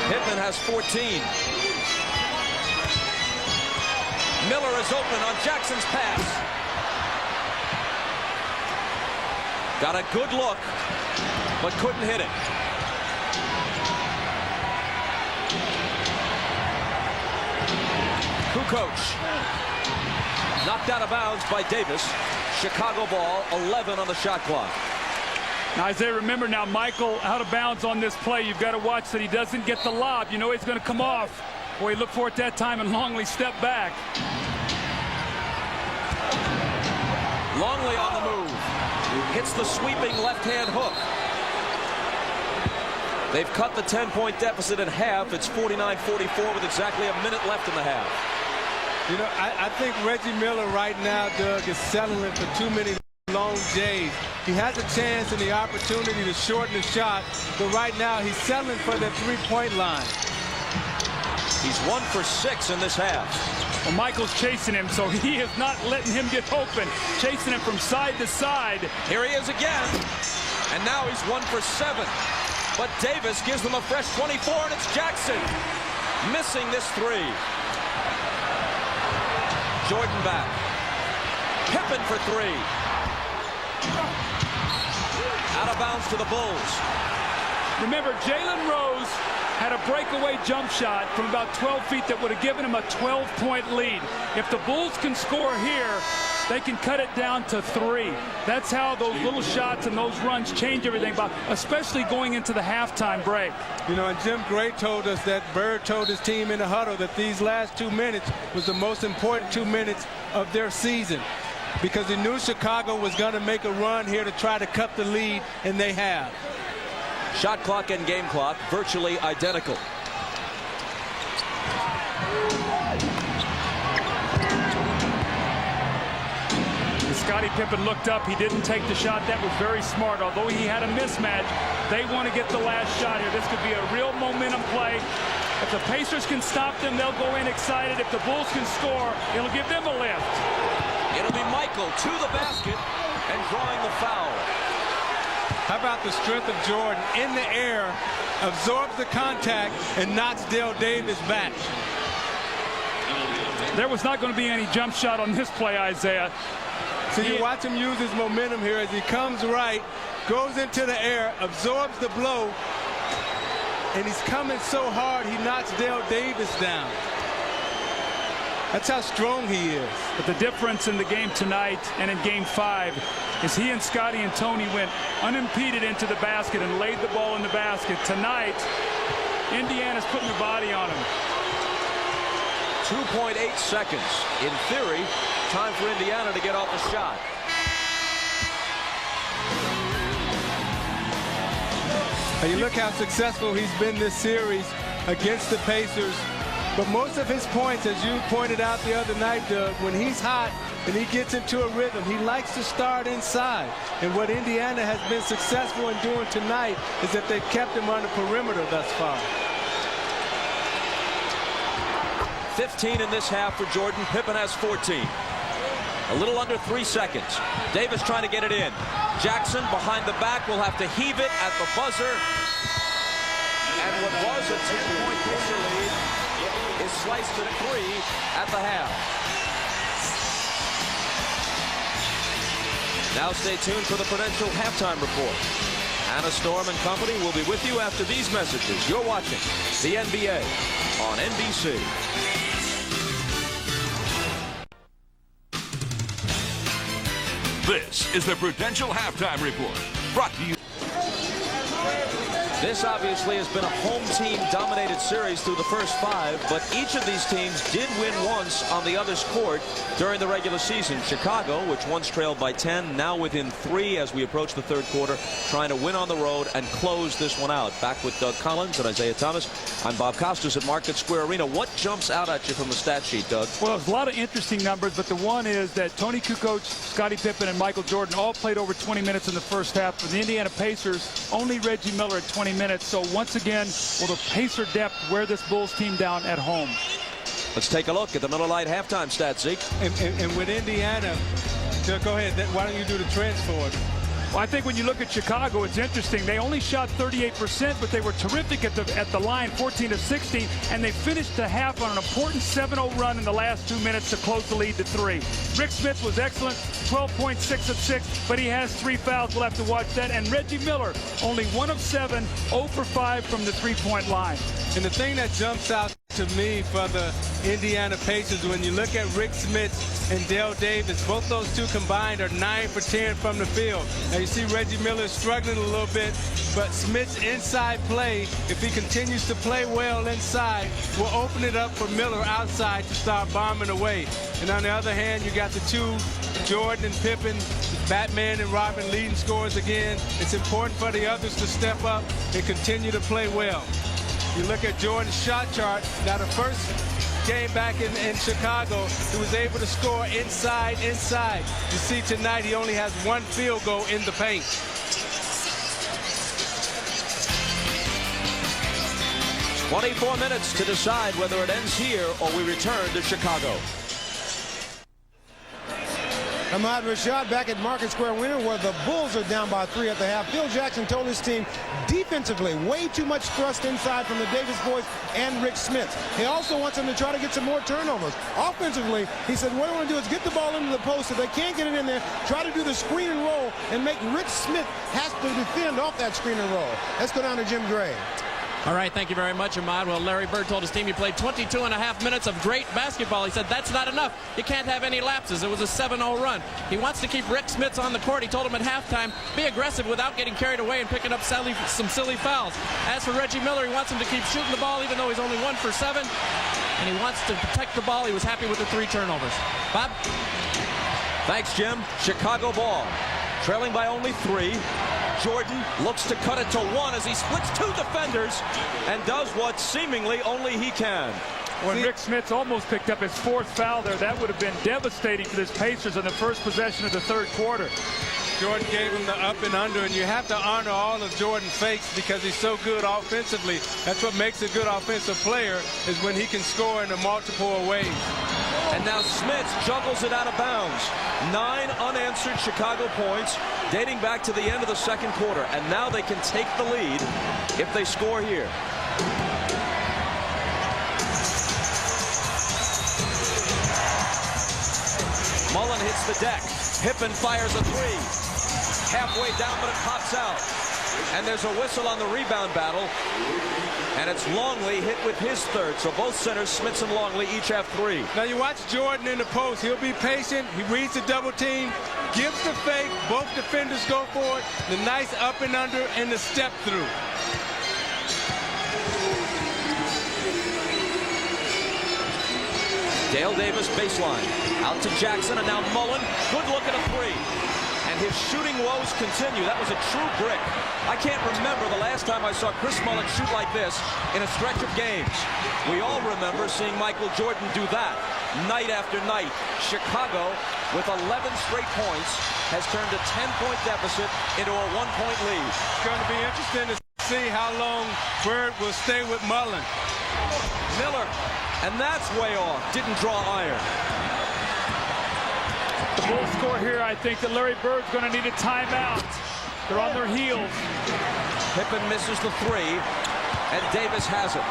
Pippen has 14. Miller is open on Jackson's pass. Got a good look, but couldn't hit it. Kukoc knocked out of bounds by Davis. Chicago ball, 11 on the shot clock. Now, Isaiah, remember now, Michael out of bounds on this play. You've got to watch that he doesn't get the lob. You know he's going to come off. Boy, look for it that time, and Longley stepped back. Longley on the move. Hits the sweeping left-hand hook. They've cut the 10-point deficit in half. It's 49-44 with exactly a minute left in the half. You know, I think Reggie Miller right now, Doug, is settling for too many long J's. He has a chance and the opportunity to shorten the shot, but right now he's settling for the three-point line. He's 1 for 6 in this half. Well, Michael's chasing him, so he is not letting him get open. Chasing him from side to side. Here he is again. And now he's 1 for 7. But Davis gives them a fresh 24, and it's Jackson missing this 3. Jordan back. Pippen for three. Out of bounds to the Bulls. Remember, Jalen Rose had a breakaway jump shot from about 12 feet that would have given him a 12-point lead. If the Bulls can score here, they can cut it down to 3. That's how those little shots and those runs change everything, Bob, especially going into the halftime break. You know, and Jim Gray told us that Bird told his team in the huddle that these last 2 minutes was the most important 2 minutes of their season, because he knew Chicago was going to make a run here to try to cut the lead, and they have. Shot clock and game clock virtually identical. Scottie Pippen looked up. He didn't take the shot. That was very smart. Although he had a mismatch, they want to get the last shot here. This could be a real momentum play. If the Pacers can stop them, they'll go in excited. If the Bulls can score, it'll give them a lift. It'll be Michael to the basket and drawing the foul. How about the strength of Jordan in the air, absorbs the contact, and knocks Dale Davis back. There was not going to be any jump shot on this play, Isaiah. So you watch him use his momentum here as he comes right, goes into the air, absorbs the blow, and he's coming so hard he knocks Dale Davis down. That's how strong he is. But the difference in the game tonight and in game 5 is he and Scottie and Tony went unimpeded into the basket and laid the ball in the basket. Tonight, Indiana's putting their body on him. 2.8 seconds. In theory, time for Indiana to get off the shot. And you look how successful he's been this series against the Pacers. But most of his points, as you pointed out the other night, Doug, when he's hot and he gets into a rhythm, he likes to start inside. And what Indiana has been successful in doing tonight is that they've kept him on the perimeter thus far. 15 in this half for Jordan. Pippen has 14. A little under 3 seconds. Davis trying to get it in. Jackson behind the back will have to heave it at the buzzer. And what was a 10-point Pacer lead is sliced to 3 at the half. Now stay tuned for the Prudential halftime report. Anna Storm and company will be with you after these messages. You're watching the NBA on NBC. This is the Prudential halftime report, brought to you. This obviously has been a home team dominated series through the first 5, but each of these teams did win once on the other's court during the regular season. Chicago, which once trailed by 10, now within 3 as we approach the third quarter, trying to win on the road and close this one out. Back with Doug Collins and Isaiah Thomas. I'm Bob Costas at Market Square Arena. What jumps out at you from the stat sheet, Doug? Well, there's a lot of interesting numbers, but the one is that Tony Kukoc, Scottie Pippen, and Michael Jordan all played over 20 minutes in the first half. For the Indiana Pacers, only Reggie Miller at 20 minutes. So once again, will the Pacer depth wear this Bulls team down at home? Let's take a look at the Miller Lite halftime stats, Zeke. And with Indiana, go ahead. Why don't you do the trends for it? Well, I think when you look at Chicago, it's interesting. They only shot 38%, but they were terrific at the line, 14 of 60, and they finished the half on an important 7-0 run in the last 2 minutes to close the lead to 3. Rick Smith was excellent, 12.6 of 6, but he has 3 fouls. We'll have to watch that. And Reggie Miller, only 1 of 7, 0 for 5 from the three-point line. And the thing that jumps out to me for the Indiana Pacers, when you look at Rick Smith and Dale Davis, both those two combined are 9 for 10 from the field. Now you see Reggie Miller struggling a little bit, but Smith's inside play, if he continues to play well inside, will open it up for Miller outside to start bombing away. And on the other hand, you got the two, Jordan and Pippen, Batman and Robin leading scorers again. It's important for the others to step up and continue to play well. You look at Jordan's shot chart. Now the first game back in Chicago, he was able to score inside. You see tonight he only has 1 field goal in the paint. "24 minutes to decide whether it ends here or we return to Chicago." Ahmad Rashad back at Market Square Winter, where the Bulls are down by 3 at the half. Phil Jackson told his team defensively, way too much thrust inside from the Davis boys and Rick Smith. He also wants them to try to get some more turnovers. Offensively, he said, what I want to do is get the ball into the post. If they can't get it in there, try to do the screen and roll and make Rick Smith has to defend off that screen and roll. Let's go down to Jim Gray. All right, thank you very much, Ahmad. Well, Larry Bird told his team he played 22.5 minutes of great basketball. He said that's not enough. You can't have any lapses. It was a 7-0 run. He wants to keep Rick Smith on the court. He told him at halftime, be aggressive without getting carried away and picking up some silly fouls. As for Reggie Miller, he wants him to keep shooting the ball even though he's only 1 for 7. And he wants to protect the ball. He was happy with the 3 turnovers. Bob? Thanks, Jim. Chicago ball. Trailing by only 3. Jordan looks to cut it to 1 as he splits 2 defenders and does what seemingly only he can. When Rick Smith almost picked up his 4th foul there, that would have been devastating for this Pacers in the first possession of the 3rd quarter. Jordan gave him the up and under, and you have to honor all of Jordan's fakes because he's so good offensively. That's what makes a good offensive player, is when he can score in a multiple ways. And now Smith juggles it out of bounds. 9 unanswered Chicago points dating back to the end of the 2nd quarter. And now they can take the lead if they score here. Mullen hits the deck. Pippen fires a 3. Halfway down, but it pops out. And there's a whistle on the rebound battle. And it's Longley hit with his 3rd. So both centers, Smith and Longley, each have 3. Now you watch Jordan in the post. He'll be patient. He reads the double team, gives the fake. Both defenders go for it. The nice up and under and the step through. Dale Davis baseline. Out to Jackson, and now Mullen. Good look at a 3. And his shooting woes continue. That was a true brick. I can't remember the last time I saw Chris Mullen shoot like this in a stretch of games. We all remember seeing Michael Jordan do that night after night. Chicago, with 11 straight points, has turned a 10-point deficit into a 1-point lead. It's going to be interesting to see how long Bird will stay with Mullen. Miller, and that's way off. Didn't draw iron. The Bulls score here. I think that Larry Bird's going to need a timeout. They're on their heels. Pippen misses the 3, and Davis has it.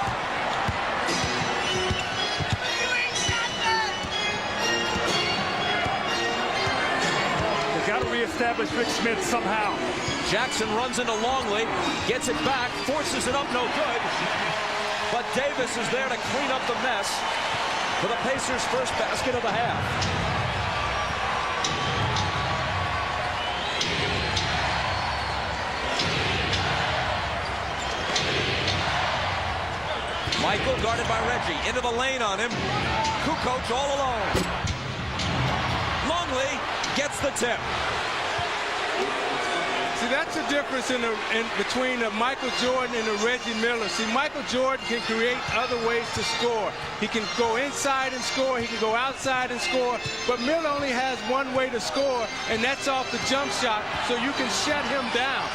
They've got to reestablish Rick Smith somehow. Jackson runs into Longley, gets it back, forces it up, no good. But Davis is there to clean up the mess for the Pacers' first basket of the half. Michael guarded by Reggie. Into the lane on him. Kukoc all alone. Longley gets the tip. See, that's the difference between Michael Jordan and Reggie Miller. See, Michael Jordan can create other ways to score. He can go inside and score. He can go outside and score. But Miller only has one way to score, and that's off the jump shot, so you can shut him down.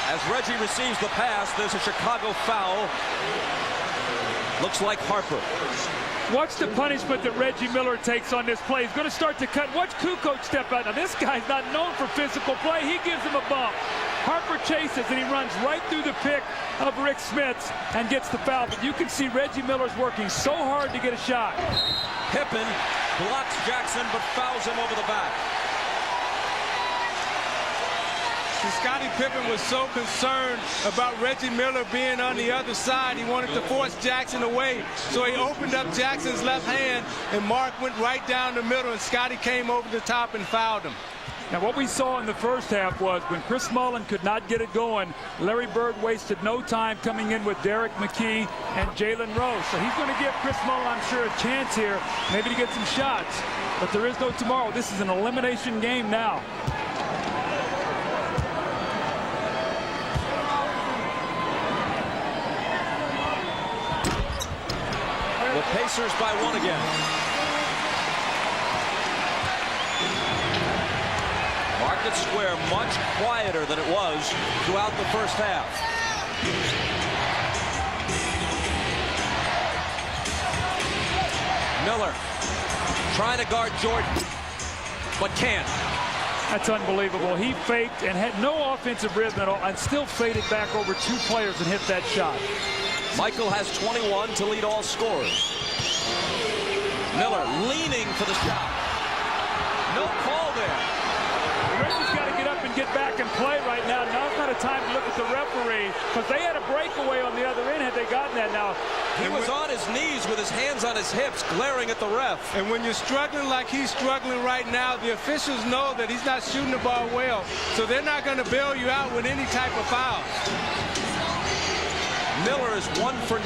As Reggie receives the pass, there's a Chicago foul. Looks like Harper. Watch the punishment that Reggie Miller takes on this play. He's going to start to cut. Watch Kukoc step out. Now, this guy's not known for physical play. He gives him a bump. Harper chases, and he runs right through the pick of Rick Smith and gets the foul. But you can see Reggie Miller's working so hard to get a shot. Pippen blocks Jackson, but fouls him over the back. Scottie Pippen was so concerned about Reggie Miller being on the other side. He wanted to force Jackson away. So he opened up Jackson's left hand, and Mark went right down the middle, and Scottie came over the top and fouled him. Now, what we saw in the first half was when Chris Mullen could not get it going, Larry Bird wasted no time coming in with Derek McKee and Jalen Rose. So he's going to give Chris Mullen, I'm sure, a chance here, maybe to get some shots. But there is no tomorrow. This is an elimination game now. The Pacers by 1 again. Market Square much quieter than it was throughout the first half. Miller Trying to guard Jordan, but can't. That's unbelievable. He faked and had no offensive rhythm at all and still faded back over 2 players and hit that shot. Michael has 21 to lead all scorers. Miller leaning for the shot. No call there. Reggie's got to get up and get back and play right now. Now's not a time to look at the referee because they had a breakaway on the other end had they gotten that now. He was on his knees with his hands on his hips, glaring at the ref. And when you're struggling like he's struggling right now, the officials know that he's not shooting the ball well, so they're not going to bail you out with any type of foul. Miller is 1 for 9.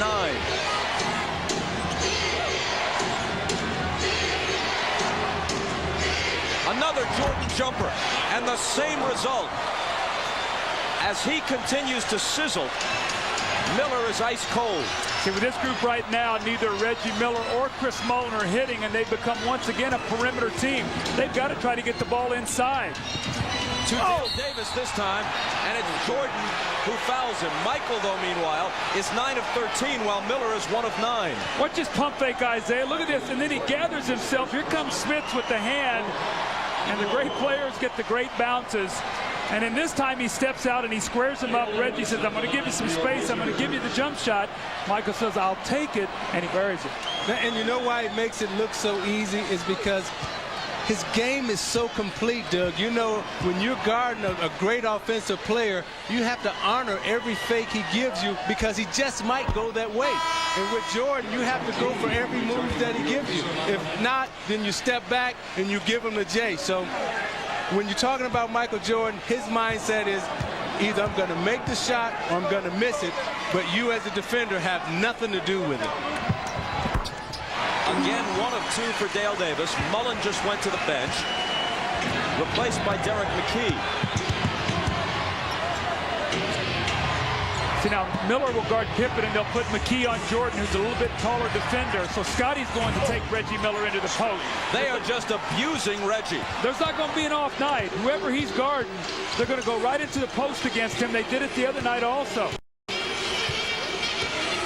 Another Jordan jumper, and the same result. As he continues to sizzle, Miller is ice cold. See, with this group right now, neither Reggie Miller or Chris Mullen are hitting, and they've become once again a perimeter team. They've got to try to get the ball inside. To Dale Davis this time, and it's Jordan who fouls him. Michael, though, meanwhile, is 9 of 13, while Miller is 1 of 9. Watch this pump fake, Isaiah. Look at this, and then he gathers himself. Here comes Smits with the hand, and the great players get the great bounces. And in this time, he steps out and he squares him up. Reggie says, I'm going to give you some space. I'm going to give you the jump shot. Michael says, I'll take it, and he buries it. And you know why it makes it look so easy is because his game is so complete, Doug. You know, when you're guarding a great offensive player, you have to honor every fake he gives you because he just might go that way. And with Jordan, you have to go for every move that he gives you. If not, then you step back and you give him the J. So when you're talking about Michael Jordan, his mindset is either I'm going to make the shot or I'm going to miss it, but you as a defender have nothing to do with it. Again, 1 of 2 for Dale Davis. Mullen just went to the bench, replaced by Derek McKee. See, now Miller will guard Pippen, and they'll put McKee on Jordan, who's a little bit taller defender. So Scotty's going to take Reggie Miller into the post. They are just abusing Reggie. There's not going to be an off night. Whoever he's guarding, they're going to go right into the post against him. They did it the other night also.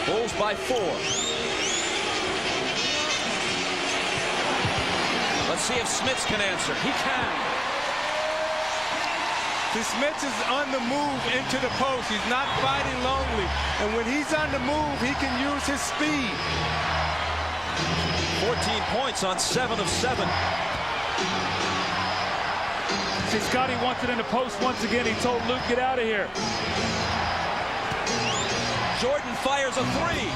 Bulls by 4. Let's see if Smits can answer. He can. See, Smits is on the move into the post. He's not fighting lonely. And when he's on the move, he can use his speed. 14 points on 7 of 7. See, Scotty wants it in the post once again. He told Luke, get out of here. Jordan fires a 3.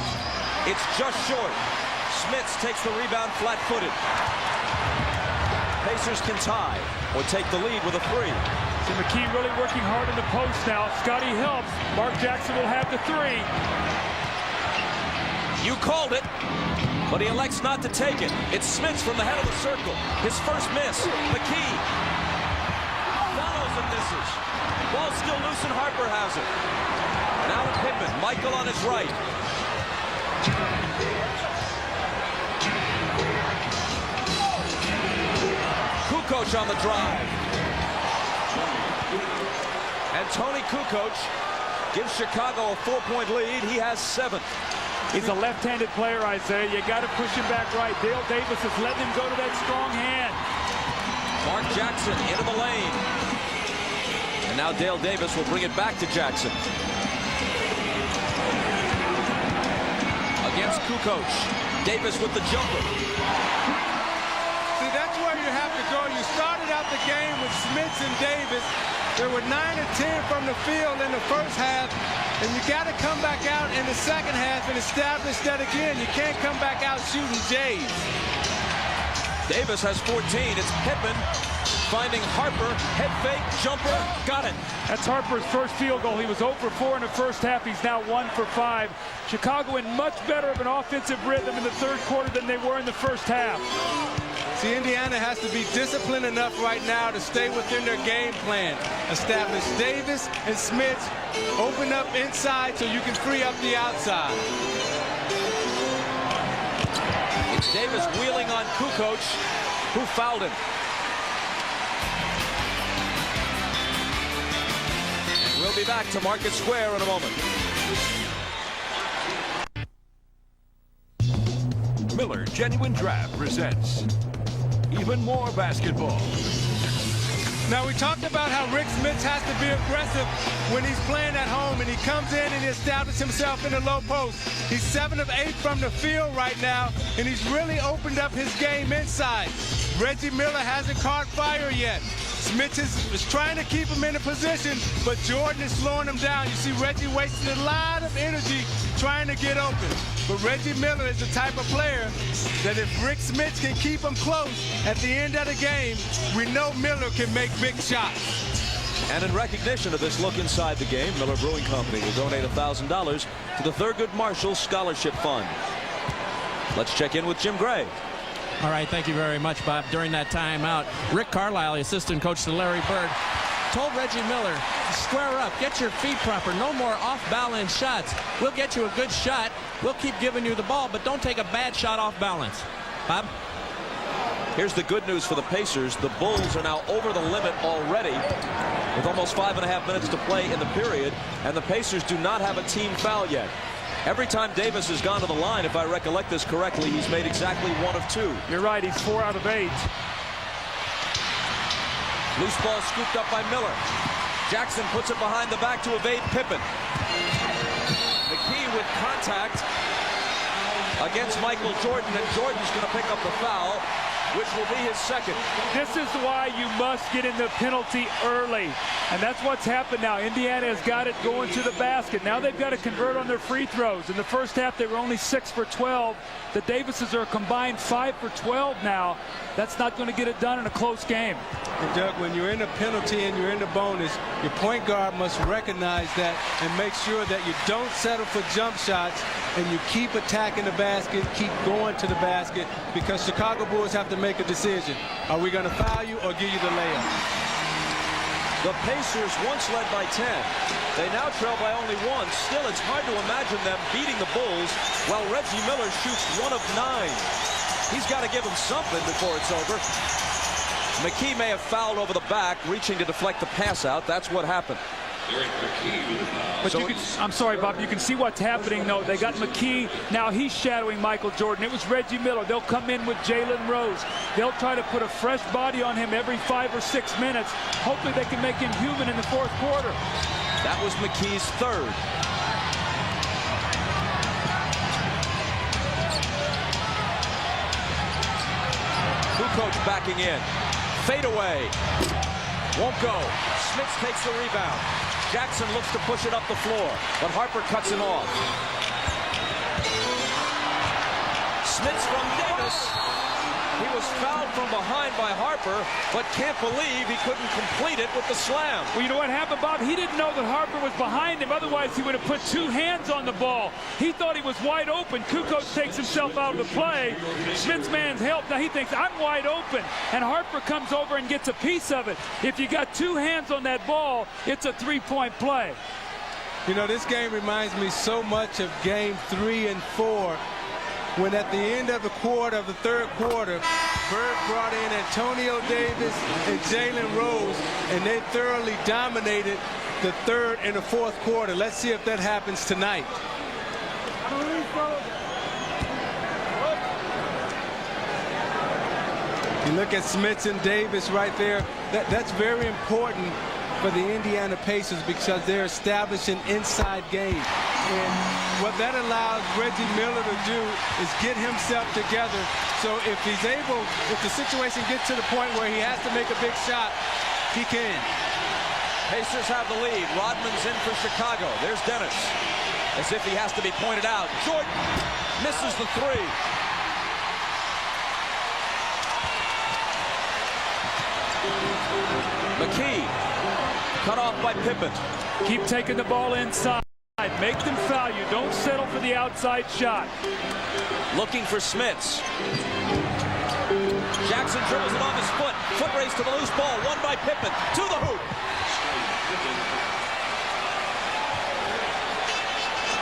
It's just short. Smits takes the rebound flat-footed. Pacers can tie or take the lead with a 3. So McKee really working hard in the post now. Scotty helps. Mark Jackson will have the 3. You called it, but he elects not to take it. It's Smits from the head of the circle. His first miss. McKee follows and misses. Ball still loose and Harper has it. Now to Pippen. Michael on his right. Kukoc on the drive. And Tony Kukoc gives Chicago a 4-point lead. He has 7. He's a left-handed player, Isaiah. You got to push him back right. Dale Davis is letting him go to that strong hand. Mark Jackson into the lane. And now Dale Davis will bring it back to Jackson. Against Kukoc. Davis with the jumper. See, that's where you have to go. You started out the game with Smits and Davis. There were 9 or 10 from the field in the first half, and you got to come back out in the second half and establish that again. You can't come back out shooting Jays. Davis has 14. It's Pippen finding Harper. Head fake, jumper, got it. That's Harper's first field goal. He was 0 for 4 in the first half. He's now 1 for 5. Chicago in much better of an offensive rhythm in the third quarter than they were in the first half. See, Indiana has to be disciplined enough right now to stay within their game plan. Establish Davis and Smits. Open up inside so you can free up the outside. It's Davis wheeling on Kukoc, who fouled him. We'll be back to Market Square in a moment. Miller Genuine Draft presents even more basketball. Now, we talked about how Rick Smith has to be aggressive when he's playing at home, and he comes in and he establishes himself in the low post. He's 7 of 8 from the field right now, and he's really opened up his game inside. Reggie Miller hasn't caught fire yet. Smith is trying to keep him in a position, but Jordan is slowing him down. You see Reggie wasting a lot of energy trying to get open. But Reggie Miller is the type of player that if Rick Smith can keep him close at the end of the game, we know Miller can make big shots. And in recognition of this look inside the game, Miller Brewing Company will donate $1,000 to the Thurgood Marshall Scholarship Fund. Let's check in with Jim Gray. All right, thank you very much, Bob. During that timeout, Rick Carlisle, the assistant coach to Larry Bird, told Reggie Miller, square up, get your feet proper, no more off-balance shots. We'll get you a good shot. We'll keep giving you the ball, but don't take a bad shot off balance. Bob? Here's the good news for the Pacers. The Bulls are now over the limit already with almost 5.5 minutes to play in the period, and the Pacers do not have a team foul yet. Every time Davis has gone to the line, if I recollect this correctly, he's made exactly 1 of 2. You're right, he's 4 out of 8. Loose ball scooped up by Miller. Jackson puts it behind the back to evade Pippen. McKee with contact against Michael Jordan, and Jordan's going to pick up the foul, which will be his second. This is why you must get in the penalty early. And that's what's happened now. Indiana has got it going to the basket. Now they've got to convert on their free throws. In the first half, they were only 6 for 12. The Davises are a combined 5 for 12 now. That's not going to get it done in a close game. And Doug, when you're in a penalty and you're in the bonus, your point guard must recognize that and make sure that you don't settle for jump shots and you keep attacking the basket, keep going to the basket, because Chicago Bulls have to make a decision. Are we going to foul you or give you the layup? The Pacers once led by 10. They now trail by only 1. Still, it's hard to imagine them beating the Bulls while Reggie Miller shoots 1 of 9. He's got to give him something before it's over. McKee may have fouled over the back, reaching to deflect the pass out. That's what happened. But so I'm sorry, Bob, you can see what's happening, though. They got McKee. Now he's shadowing Michael Jordan. It was Reggie Miller. They'll come in with Jalen Rose. They'll try to put a fresh body on him every 5 or 6 minutes. Hopefully they can make him human in the 4th quarter. That was McKee's 3rd. Kukoc backing in. Fade away. Won't go. Smith takes the rebound. Jackson looks to push it up the floor, but Harper cuts him off. Smith from Davis. He was fouled from behind by Harper, but can't believe he couldn't complete it with the slam. Well, you know what happened, Bob? He didn't know that Harper was behind him. Otherwise, he would have put 2 hands on the ball. He thought he was wide open. Kukoc takes himself out of the play. Smith's man's help. Now he thinks, I'm wide open. And Harper comes over and gets a piece of it. If you got 2 hands on that ball, it's a 3-point play. You know, this game reminds me so much of game 3 and 4. When at the end of the 3rd quarter, Bird brought in Antonio Davis and Jalen Rose, and they thoroughly dominated the 3rd and the 4th quarter. Let's see if that happens tonight. You look at Smith and Davis right there. That's very important for the Indiana Pacers because they're establishing inside game. And what that allows Reggie Miller to do is get himself together. So if the situation gets to the point where he has to make a big shot, he can. Pacers have the lead. Rodman's in for Chicago. There's Dennis. As if he has to be pointed out. Jordan misses the 3. McKee cut off by Pippen. Keep taking the ball inside. Make them foul you. Don't settle for the outside shot. Looking for Smits. Jackson dribbles it on his foot. Foot race to the loose ball. Won by Pippen. To the hoop.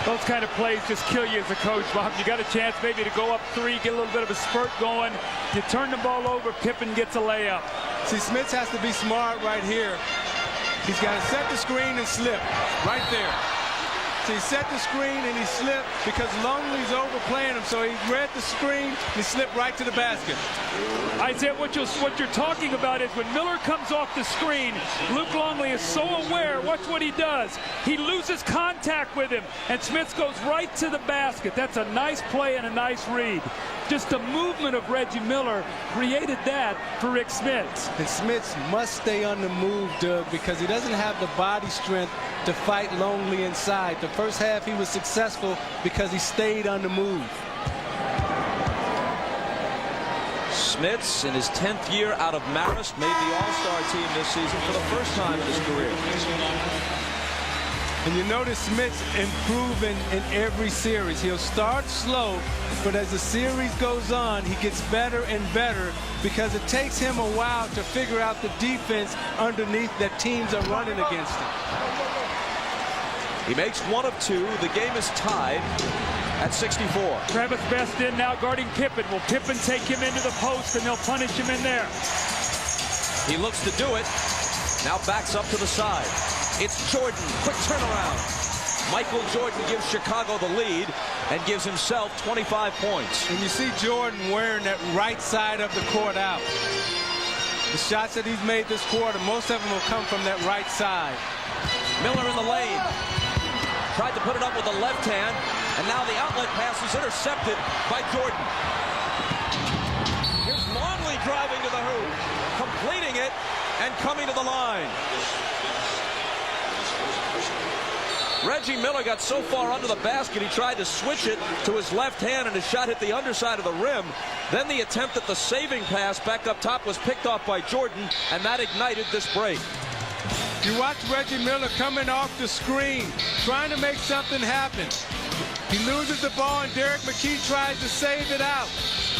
Those kind of plays just kill you as a coach, Bob. You got a chance maybe to go up 3, get a little bit of a spurt going. You turn the ball over, Pippen gets a layup. See, Smith has to be smart right here. He's got to set the screen and slip right there. So he set the screen and he slipped because Longley's overplaying him. So he read the screen and he slipped right to the basket. Isaiah, what you're talking about is when Miller comes off the screen, Luke Longley is so aware. Watch what he does. He loses contact with him, and Smits goes right to the basket. That's a nice play and a nice read. Just the movement of Reggie Miller created that for Rick Smits. And Smits must stay on the move, Doug, because he doesn't have the body strength to fight Longley inside. The first half he was successful because he stayed on the move. Smits, in his 10th year out of Marist, made the All-Star team this season for the first time in his career. And you notice Smits improving in every series. He'll start slow, but as the series goes on, he gets better and better because it takes him a while to figure out the defense underneath that teams are running against him. He makes 1 of 2. The game is tied at 64. Travis Best in now guarding Pippen. Will Pippen take him into the post, and they'll punish him in there? He looks to do it. Now backs up to the side. It's Jordan. Quick turnaround. Michael Jordan gives Chicago the lead and gives himself 25 points. And you see Jordan wearing that right side of the court out. The shots that he's made this quarter, most of them will come from that right side. Miller in the lane. Tried to put it up with the left hand, and now the outlet pass is intercepted by Jordan. Here's Longley driving to the hoop, completing it, and coming to the line. Reggie Miller got so far under the basket, he tried to switch it to his left hand, and his shot hit the underside of the rim. Then the attempt at the saving pass back up top was picked off by Jordan, and that ignited this break. You watch Reggie Miller coming off the screen, trying to make something happen. He loses the ball, and Derek McKee tries to save it out.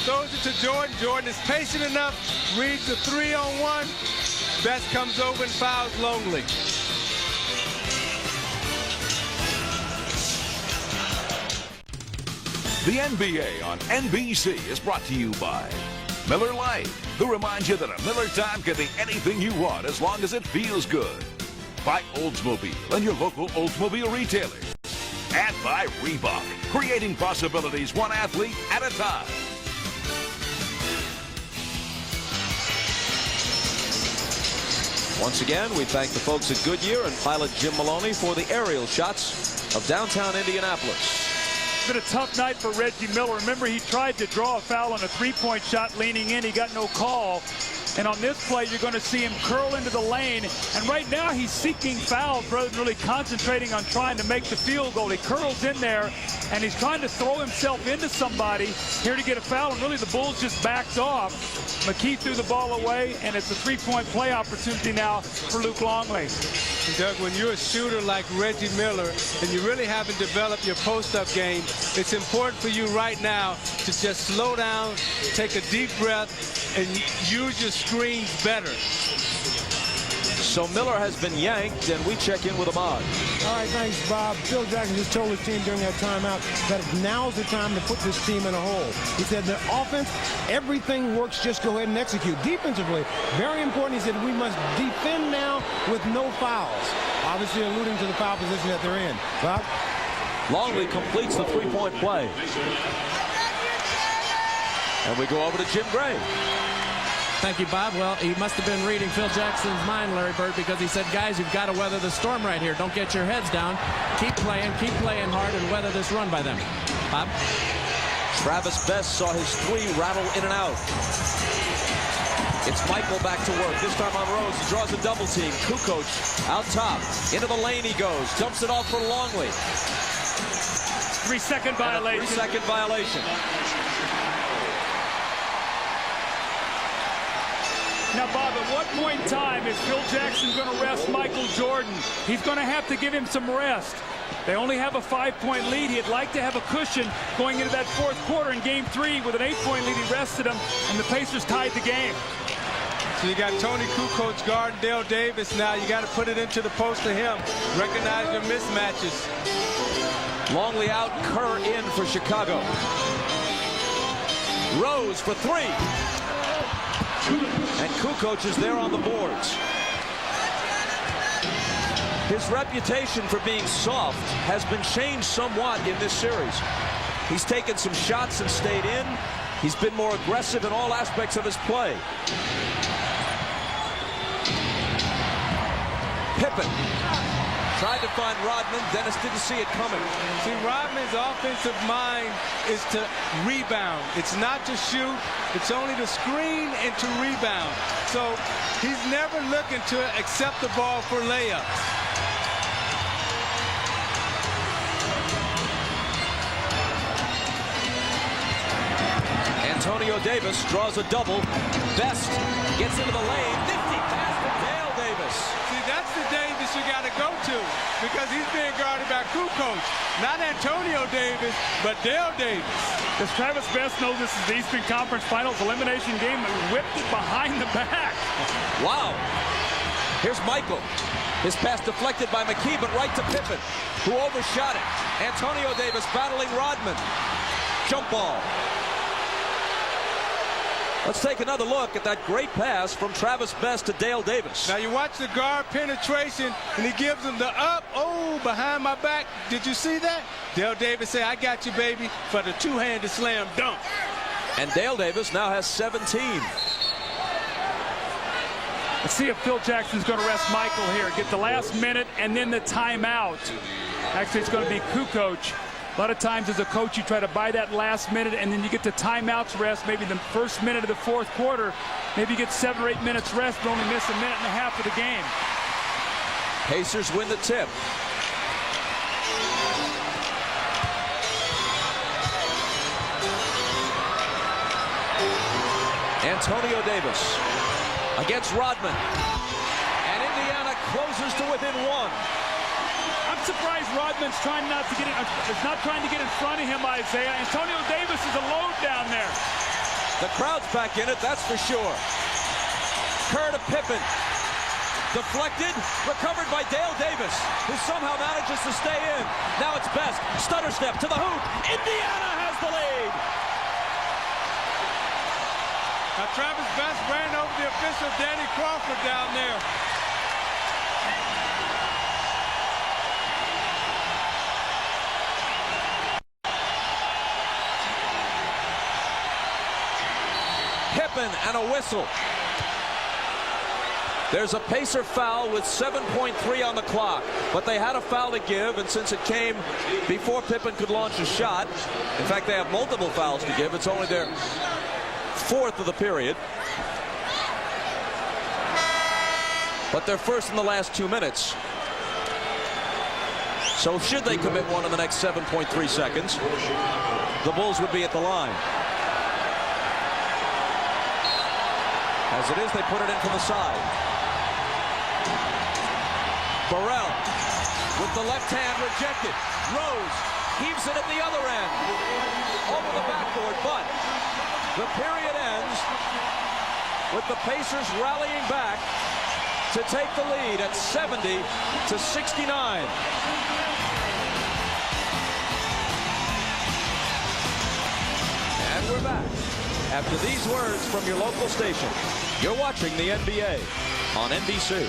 Throws it to Jordan. Jordan is patient enough, reads the 3-on-1. Best comes over and fouls Longley. The NBA on NBC is brought to you by Miller Lite, who reminds you that a Miller time can be anything you want as long as it feels good. By Oldsmobile and your local Oldsmobile retailer. And by Reebok, creating possibilities one athlete at a time. Once again, we thank the folks at Goodyear and pilot Jim Maloney for the aerial shots of downtown Indianapolis. It's been a tough night for Reggie Miller. Remember, he tried to draw a foul on a three-point shot leaning in. He got no call. And on this play, you're going to see him curl into the lane. And right now, he's seeking fouls rather than really concentrating on trying to make the field goal. He curls in there, and he's trying to throw himself into somebody here to get a foul. And really, the Bulls just backed off. McKee threw the ball away, and it's a three-point play opportunity now for Luke Longley. Doug, when you're a shooter like Reggie Miller and you really haven't developed your post-up game, it's important for you right now to just slow down, take a deep breath, and use your screens better. So Miller has been yanked, and we check in with Ahmad. All right, thanks, Bob. Phil Jackson just told his team during that timeout that now's the time to put this team in a hole. He said the offense, everything works, just go ahead and execute. Defensively, very important. He said we must defend now with no fouls. Obviously alluding to the foul position that they're in. Bob? Longley completes the three-point play. And we go over to Jim Gray. Thank you, Bob. Well, he must have been reading Phil Jackson's mind, Larry Bird, because he said, guys, you've got to weather the storm right here. Don't get your heads down. Keep playing hard, and weather this run by them. Bob? Travis Best saw his three rattle in and out. It's Michael back to work. This time on Rose. He draws a double team. Kukoc out top. Into the lane he goes. Dumps it off for Longley. 3-second violation. 3-second violation. Now, Bob, at what point in time is Phil Jackson going to rest Michael Jordan? He's going to have to give him some rest. They only have a 5-point lead. He'd like to have a cushion going into that fourth quarter in Game 3 with an 8-point lead. He rested him, and the Pacers tied the game. So you got Tony Kukoc guarding Dale Davis now. You got to put it into the post to him. Recognize your mismatches. Longley out, Kerr in for Chicago. Rose for three. And Kukoc is there on the boards. His reputation for being soft has been changed somewhat in this series. He's taken some shots and stayed in. He's been more aggressive in all aspects of his play. Pippen tried to find Rodman. Dennis didn't see it coming. See, Rodman's offensive mind is to rebound. It's not to shoot. It's only to screen and to rebound. So he's never looking to accept the ball for layups. Antonio Davis draws a double. Best gets into the lane. 50 pass to Dale Davis. See, that's the Davis you got to go to because he's being guarded by Kukoc. Not Antonio Davis, but Dale Davis. Does Travis Best know this is the Eastern Conference Finals elimination game? Whipped it behind the back. Wow. Here's Michael. His pass deflected by McKee, but right to Pippen, who overshot it. Antonio Davis battling Rodman. Jump ball. Let's take another look at that great pass from Travis Best to Dale Davis. Now you watch the guard penetration, and he gives him the up. Oh, behind my back. Did you see that? Dale Davis say, I got you, baby, for the two-handed slam dunk. And Dale Davis now has 17. Let's see if Phil Jackson's going to rest Michael here. Get the last minute and then the timeout. Actually, it's going to be Kukoc. A lot of times as a coach, you try to buy that last minute, and then you get the timeouts rest, maybe the first minute of the fourth quarter. Maybe you get 7 or 8 minutes rest, but only miss a minute and a half of the game. Pacers win the tip. Antonio Davis against Rodman. And Indiana closes to within 1. I'm surprised Rodman's trying not to get in, is not trying to get in front of him, Isaiah. Antonio Davis is alone down there. The crowd's back in it, that's for sure. Kerr to Pippen. Deflected, recovered by Dale Davis, who somehow manages to stay in. Now it's Best. Stutter step to the hoop. Indiana has the lead. Now Travis Best ran over the official Danny Crawford down there. Pippen and a whistle. There's a Pacer foul with 7.3 on the clock, but they had a foul to give, and since it came before Pippen could launch a shot, in fact, they have multiple fouls to give. It's only their 4th of the period. But they're first in the last 2 minutes. So should they commit one in the next 7.3 seconds, the Bulls would be at the line. As it is, they put it in from the side. Burrell with the left hand rejected. Rose heaves it at the other end. Over the backboard, but the period ends with the Pacers rallying back to take the lead at 70-69. And we're back. After these words from your local station, you're watching the NBA on NBC.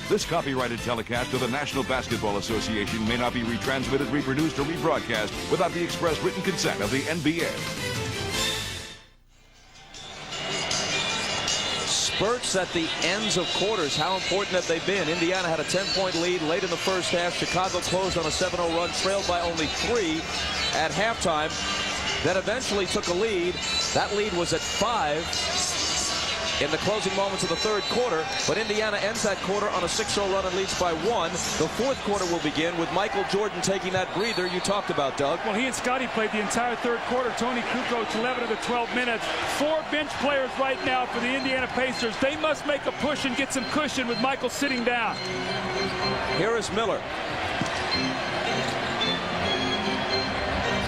This copyrighted telecast of the National Basketball Association may not be retransmitted, reproduced, or rebroadcast without the express written consent of the NBA. Spurts at the ends of quarters. How important have they been? Indiana had a 10-point lead late in the first half. Chicago closed on a 7-0 run, trailed by only 3 at halftime. Then eventually took a lead. That lead was at 5 in the closing moments of the third quarter. But Indiana ends that quarter on a 6-0 run and leads by 1. The fourth quarter will begin with Michael Jordan taking that breather you talked about, Doug. Well, he and Scotty played the entire third quarter. Tony Kukoc 11 of the 12 minutes. 4 bench players right now for the Indiana Pacers. They must make a push and get some cushion with Michael sitting down. Here is Miller.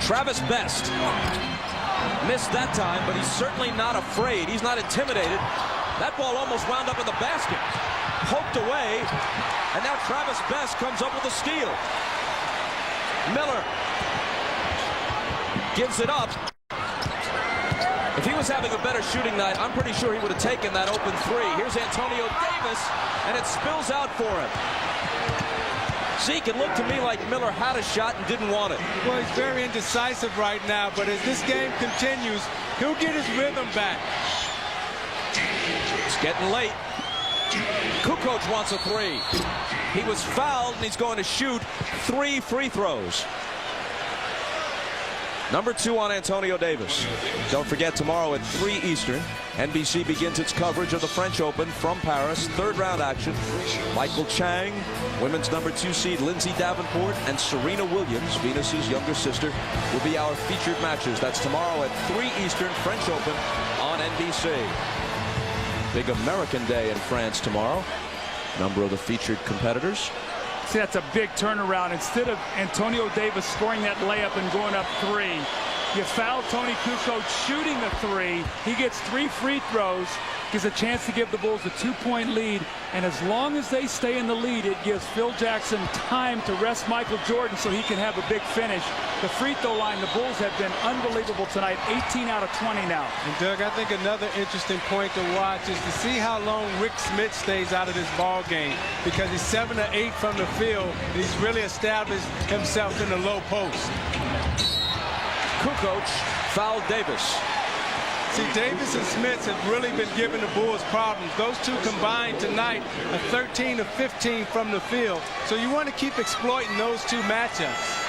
Travis Best missed that time, but he's certainly not afraid. He's not intimidated. That ball almost wound up in the basket. Poked away, and now Travis Best comes up with a steal. Miller gives it up. If he was having a better shooting night, I'm pretty sure he would have taken that open three. Here's Antonio Davis, and it spills out for him. Zeke, it looked to me like Miller had a shot and didn't want it. Well, he's very indecisive right now, but as this game continues, he'll get his rhythm back. It's getting late. Kukoc wants a three. He was fouled, and he's going to shoot 3 free throws. Number 2 on Antonio Davis. Don't forget, tomorrow at 3 Eastern, NBC begins its coverage of the French Open from Paris. 3rd round action. Michael Chang, women's number 2 seed Lindsay Davenport, and Serena Williams, Venus's younger sister, will be our featured matches. That's tomorrow at 3 Eastern, French Open on NBC. Big American Day in France tomorrow. Number of the featured competitors. See, that's a big turnaround. Instead of Antonio Davis scoring that layup and going up 3, you foul Tony Kukoc shooting the 3. He gets 3 free throws, gives a chance to give the Bulls a 2-point lead. And as long as they stay in the lead, it gives Phil Jackson time to rest Michael Jordan so he can have a big finish. The free throw line, the Bulls have been unbelievable tonight. 18 out of 20 now. And Doug, I think another interesting point to watch is to see how long Rick Smith stays out of this ball game, because he's 7 or 8 from the field, and he's really established himself in the low post. Kukoc fouled Davis. See, Davis and Smith have really been giving the Bulls problems. Those two combined tonight are 13 of 15 from the field. So you want to keep exploiting those two matchups.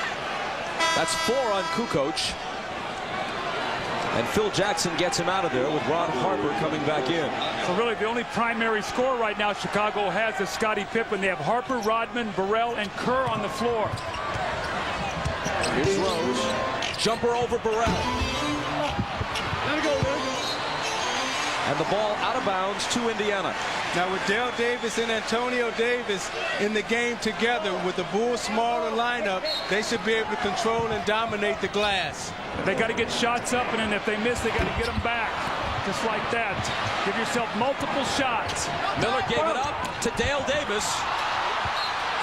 That's 4 on Kukoc. And Phil Jackson gets him out of there with Ron Harper coming back in. So really the only primary scorer right now Chicago has is Scottie Pippen. They have Harper, Rodman, Burrell, and Kerr on the floor. Here's Rose. Jumper over Burrell. And the ball out of bounds to Indiana. Now with Dale Davis and Antonio Davis in the game together with the Bulls' smaller lineup, they should be able to control and dominate the glass. They got to get shots up, and then if they miss, they got to get them back. Just like that. Give yourself multiple shots. Miller gave it up to Dale Davis.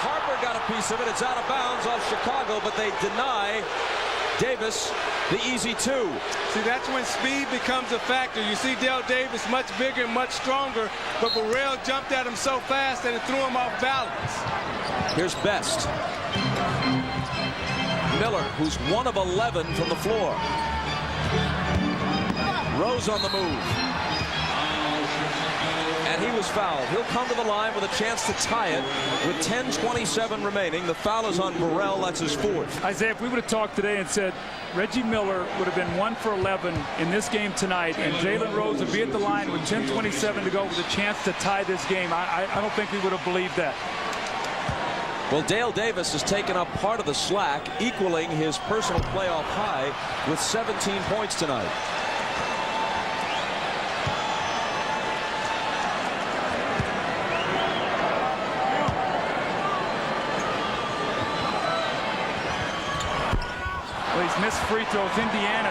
Harper got a piece of it. It's out of bounds off Chicago, but they deny Davis the easy 2. See, that's when speed becomes a factor. You see Dale Davis much bigger and much stronger, but Burrell jumped at him so fast that it threw him off balance. Here's Best. Miller, who's 1 of 11 from the floor. Rose on the move. And he was fouled. He'll come to the line with a chance to tie it with 10:27 remaining. The foul is on Burrell. That's his 4th. Isaiah, if we would have talked today and said Reggie Miller would have been 1 for 11 in this game tonight, and Jalen Rose would be at the line with 10:27 to go with a chance to tie this game, I don't think we would have believed that. Well, Dale Davis has taken up part of the slack, equaling his personal playoff high with 17 points tonight. He's missed free throws. Indiana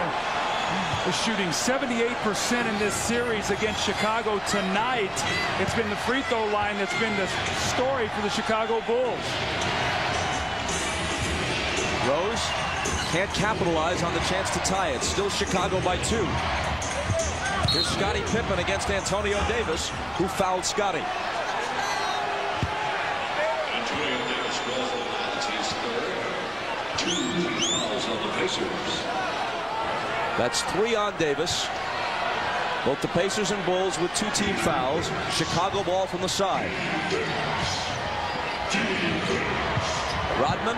is shooting 78% in this series against Chicago tonight. It's been the free throw line that's been the story for the Chicago Bulls. Rose can't capitalize on the chance to tie it. Still Chicago by 2. Here's Scottie Pippen against Antonio Davis, who fouled Scottie. Antonio Davis was his 3rd. 2 fouls on the Pacers. That's 3 on Davis. Both the Pacers and Bulls with 2 team fouls. Chicago ball from the side. Rodman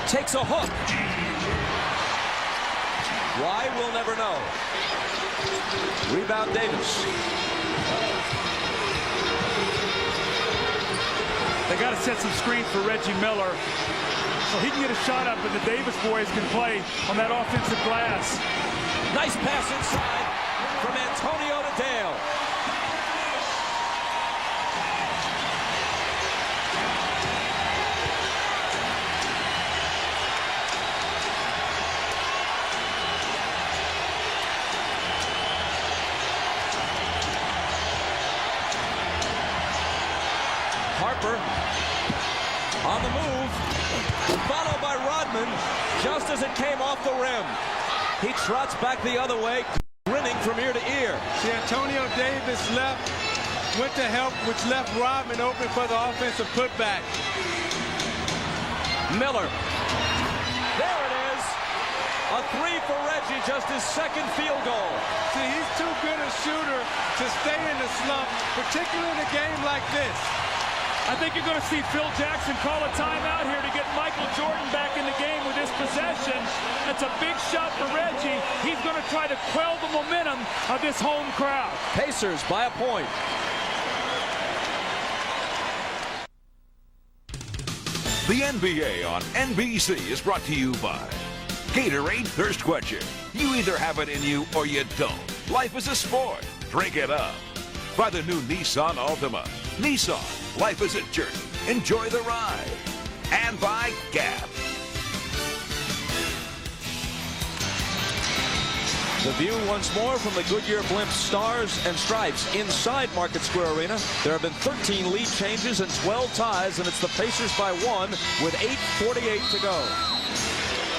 takes a hook. Why, we'll never know. Rebound Davis. They got to set some screens for Reggie Miller so he can get a shot up, and the Davis boys can play on that offensive glass. Nice pass inside from Antonio to Dale. Harper on the move, followed by Rodman just as it came off the rim. He trots back the other way. buzzing from ear to ear. See, Antonio Davis went to help, which left Rodman open for the offensive putback. Miller. There it is. A three for Reggie, just his second field goal. See, he's too good a shooter to stay in the slump, particularly in a game like this. I think you're going to see Phil Jackson call a timeout here to get Michael Jordan back in the game with this possession. That's a big shot for Reggie. He's going to try to quell the momentum of this home crowd. Pacers by a point. The NBA on NBC is brought to you by Gatorade Thirst Quencher. You either have it in you or you don't. Life is a sport. Drink it up. By the new Nissan Altima. Nissan. Life is a journey. Enjoy the ride. And by Gap. The view once more from the Goodyear Blimp Stars and Stripes inside Market Square Arena. There have been 13 lead changes and 12 ties, and it's the Pacers by 1 with 8:48 to go.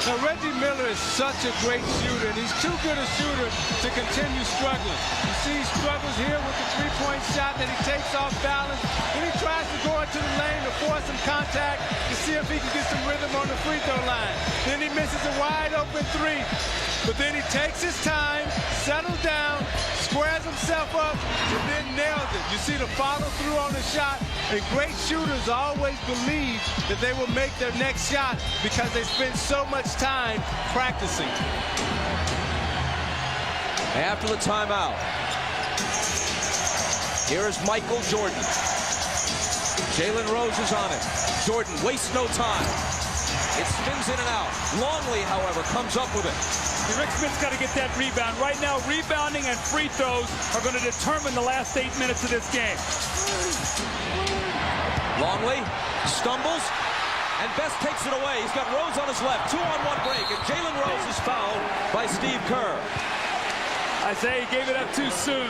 Now, Reggie Miller is such a great shooter, and he's too good a shooter to continue struggling. You see he struggles here with the three-point shot that he takes off balance. Then he tries to go into the lane to force some contact to see if he can get some rhythm on the free throw line. Then he misses a wide-open three. But then he takes his time, settles down, squares himself up, and then nails it. You see the follow-through on the shot, and great shooters always believe that they will make their next shot because they spend so much time practicing. After the timeout, here is Michael Jordan. Jalen Rose is on it. Jordan wastes no time. It spins in and out. Longley, however, comes up with it. Rick Smith's got to get that rebound. Right now, rebounding and free throws are going to determine the last 8 minutes of this game. Longley stumbles, and Best takes it away. He's got Rose on his left. 2-on-1 break, and Jalen Rose is fouled by Steve Kerr. Isaiah gave it up too soon.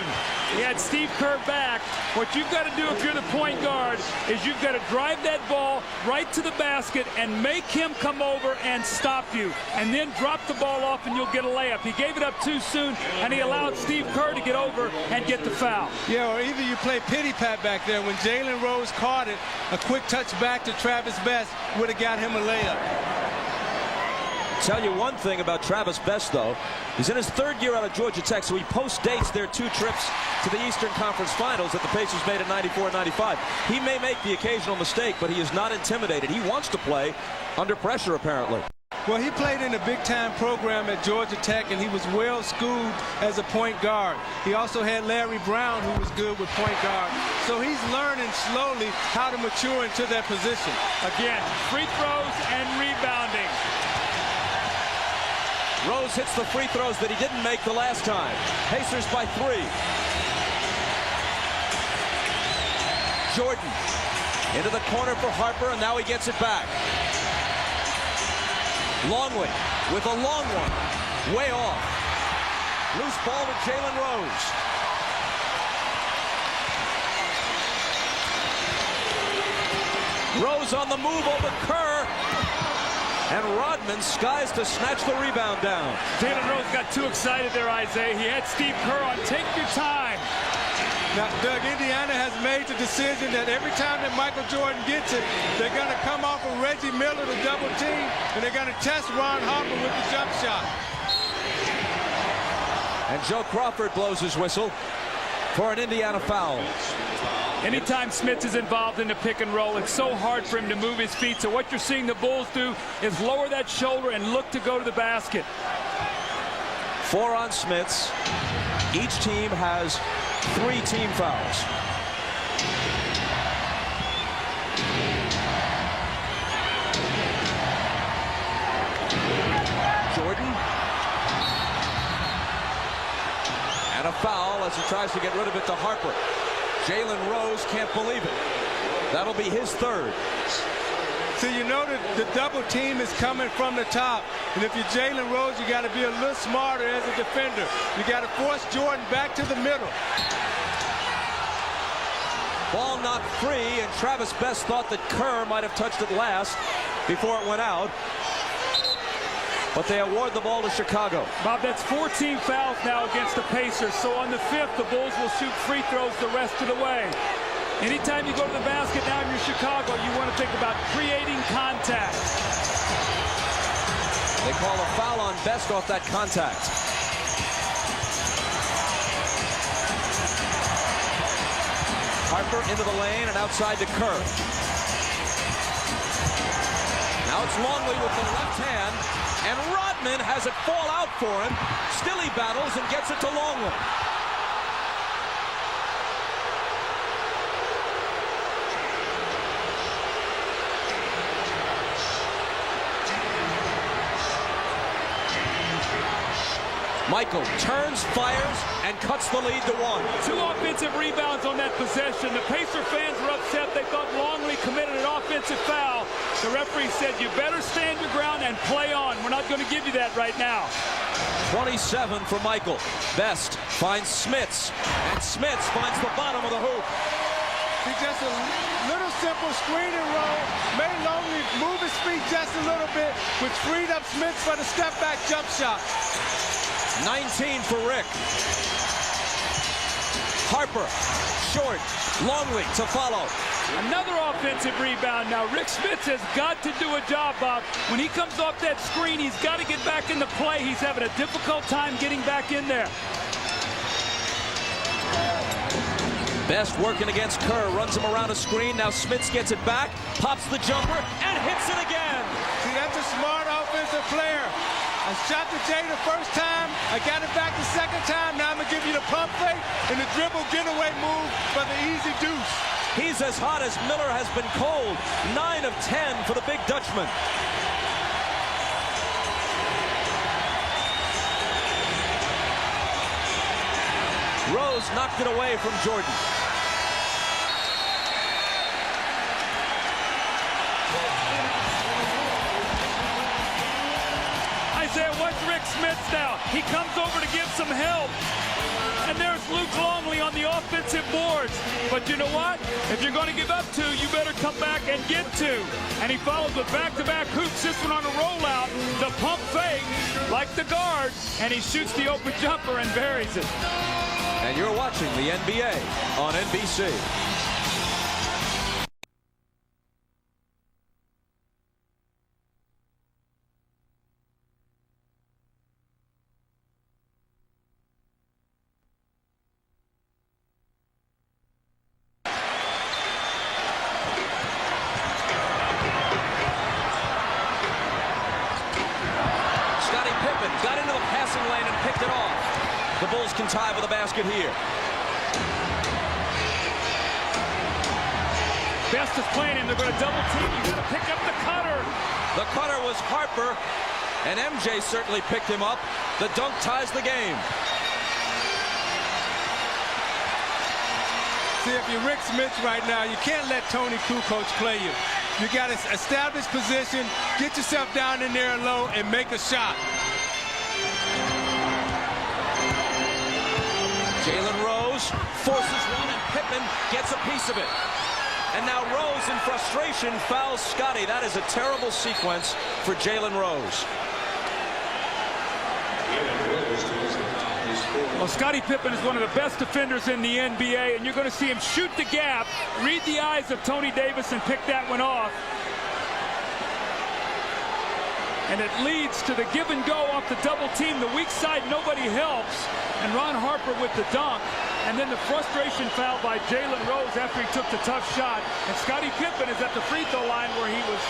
He had Steve Kerr back. What you've got to do if you're the point guard is you've got to drive that ball right to the basket and make him come over and stop you. And then drop the ball off and you'll get a layup. He gave it up too soon, and he allowed Steve Kerr to get over and get the foul. Yeah, or either you play pity pat back there. When Jalen Rose caught it, a quick touch back to Travis Best would have got him a layup. Tell you one thing about Travis Best, though. He's in his third year out of Georgia Tech, so he post-dates their 2 trips to the Eastern Conference Finals that the Pacers made in '94-95. He may make the occasional mistake, but he is not intimidated. He wants to play under pressure, apparently. Well, he played in a big-time program at Georgia Tech, and he was well-schooled as a point guard. He also had Larry Brown, who was good with point guard. So he's learning slowly how to mature into that position. Again, free throws and rebounding. Rose hits the free throws that he didn't make the last time. Pacers by 3. Jordan into the corner for Harper, and now he gets it back. Longley with a long one. Way off. Loose ball with Jalen Rose. Rose on the move over Kerr. And Rodman skies to snatch the rebound down. Jalen Rose got too excited there, Isaiah. He had Steve Kerr on. Take your time. Now, Doug, Indiana has made the decision that every time that Michael Jordan gets it, they're going to come off of Reggie Miller to double team, and they're going to test Ron Harper with the jump shot. And Joe Crawford blows his whistle for an Indiana foul. Anytime Smith is involved in the pick and roll, it's so hard for him to move his feet. So what you're seeing the Bulls do is lower that shoulder and look to go to the basket. 4 on Smiths. Each team has 3 team fouls. Jordan. And a foul as he tries to get rid of it to Harper. Jalen Rose can't believe it. That'll be his 3rd. So you know that the double team is coming from the top. And if you're Jalen Rose, you got to be a little smarter as a defender. You got to force Jordan back to the middle. Ball knocked free, and Travis Best thought that Kerr might have touched it last before it went out. but they award the ball to Chicago. Bob, that's 14 fouls now against the Pacers. So on the 5th, the Bulls will shoot free throws the rest of the way. Anytime you go to the basket now and you're Chicago, you want to think about creating contact. They call a foul on Best off that contact. Harper into the lane and outside to Kerr. Now it's Longley with the left hand, and Rodman has it fall out for him. Still he battles and gets it to Longley. Michael turns, fires, and cuts the lead to 1. 2 offensive rebounds on that possession. The Pacer fans were upset. They thought Longley committed an offensive foul. The referee said, you better stand your ground and play on. We're not going to give you that right now. 27 for Michael. Best finds Smits, and Smits finds the bottom of the hoop. See, just a little simple screen and roll. Made Longley move his feet just a little bit, which freed up Smits for the step-back jump shot. 19 for Rick. Harper, short, Longley to follow. Another offensive rebound now. Rick Smits has got to do a job, Bob. When he comes off that screen, he's got to get back into play. He's having a difficult time getting back in there. Best working against Kerr, runs him around a screen. Now Smits gets it back, pops the jumper, and hits it again. See, that's a smart offensive player. I shot the J the first time. I got it back the second time. Now I'm going to give you the pump fake and the dribble getaway move for the easy deuce. He's as hot as Miller has been cold. 9 of 10 for the big Dutchman. Rose knocked it away from Jordan. What's Rick Smits now? He comes over to give some help. And there's Luke Longley on the offensive boards. But you know what? If you're going to give up 2, you better come back and get 2. And he follows with back-to-back hoops. This one on a rollout. The pump fake, like the guard. And he shoots the open jumper and buries it. And you're watching the NBA on NBC. Got into the passing lane and picked it off. The Bulls can tie with a basket here. Best is playing him. They're going to double team. You got to pick up the cutter. The cutter was Harper, and MJ certainly picked him up. The dunk ties the game. See, if you're Rick Smits right now, you can't let Tony Kukoc play you. You got to establish position, get yourself down in there low, and make a shot. Jalen Rose forces one, and Pippen gets a piece of it. And now Rose, in frustration, fouls Scotty. That is a terrible sequence for Jalen Rose. Well, Scottie Pippen is one of the best defenders in the NBA, and you're going to see him shoot the gap, read the eyes of Tony Davis, and pick that one off. And it leads to the give and go off the double team. The weak side, nobody helps. And Ron Harper with the dunk. And then the frustration foul by Jalen Rose after he took the tough shot. And Scottie Pippen is at the free throw line where he was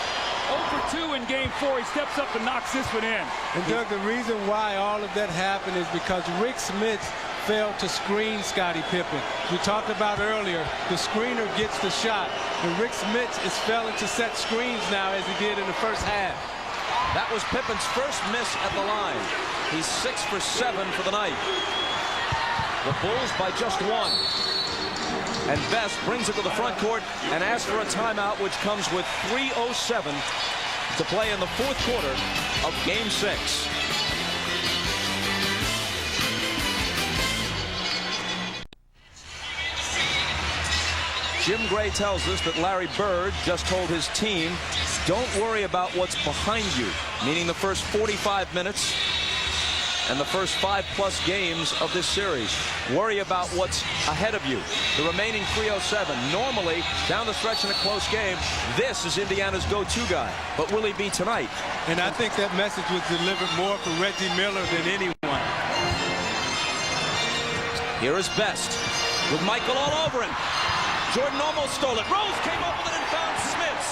0 for 2 in Game 4. He steps up and knocks this one in. And Doug, the reason why all of that happened is because Rick Smits failed to screen Scottie Pippen. We talked about earlier, the screener gets the shot. And Rick Smits is failing to set screens now as he did in the first half. That was Pippen's first miss at the line. He's 6 for 7 for the night. The Bulls by just 1. And Best brings it to the front court and asks for a timeout, which comes with 3:07 to play in the fourth quarter of Game 6. Jim Gray tells us that Larry Bird just told his team, don't worry about what's behind you, meaning the first 45 minutes and the first 5+ games of this series. Worry about what's ahead of you, the remaining 307. Normally, down the stretch in a close game, this is Indiana's go-to guy. But will he be tonight? And I think that message was delivered more for Reggie Miller than anyone. Here is Best with Michael all over him. Jordan almost stole it. Rose came up with it and found Smits.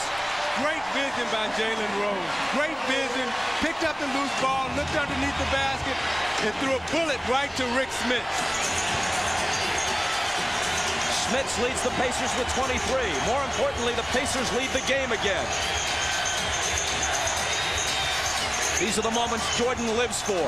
Great vision by Jalen Rose. Great vision. Picked up the loose ball, looked underneath the basket, and threw a bullet right to Rick Smits. Smits leads the Pacers with 23. More importantly, the Pacers lead the game again. These are the moments Jordan lives for.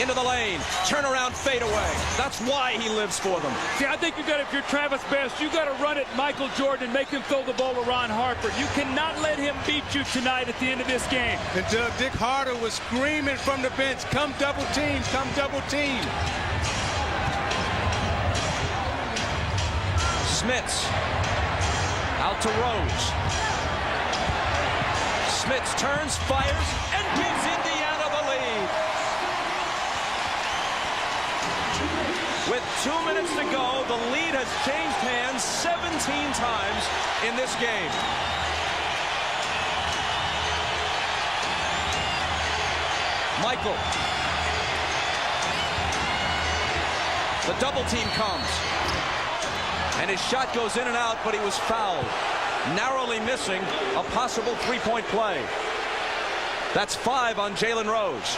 Into the lane, turnaround fadeaway. That's why he lives for them. See, I think if you're Travis Best, you got to run at Michael Jordan and make him throw the ball to Ron Harper. You cannot let him beat you tonight at the end of this game. And Dick Harder was screaming from the bench, come double team, come double team. Smits out to Rose. Smits turns, fires, and gives Indiana the lead. With 2 minutes to go, the lead has changed hands 17 times in this game. Michael. The double team comes. And his shot goes in and out, but he was fouled. Narrowly missing a possible three-point play. That's 5 on Jalen Rose.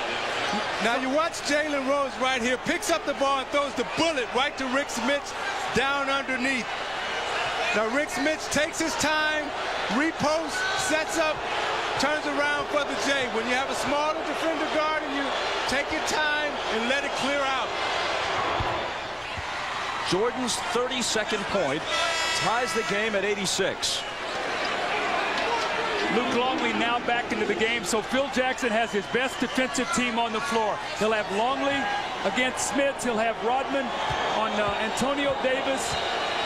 Now you watch Jalen Rose right here, picks up the ball and throws the bullet right to Rick Smits down underneath. Now Rick Smits takes his time, reposts, sets up, turns around for the J. When you have a smaller defender guarding you, take your time and let it clear out. Jordan's 32nd point ties the game at 86. Luke Longley now back into the game, so Phil Jackson has his best defensive team on the floor. He'll have Longley against Smits. He'll have Rodman on Antonio Davis.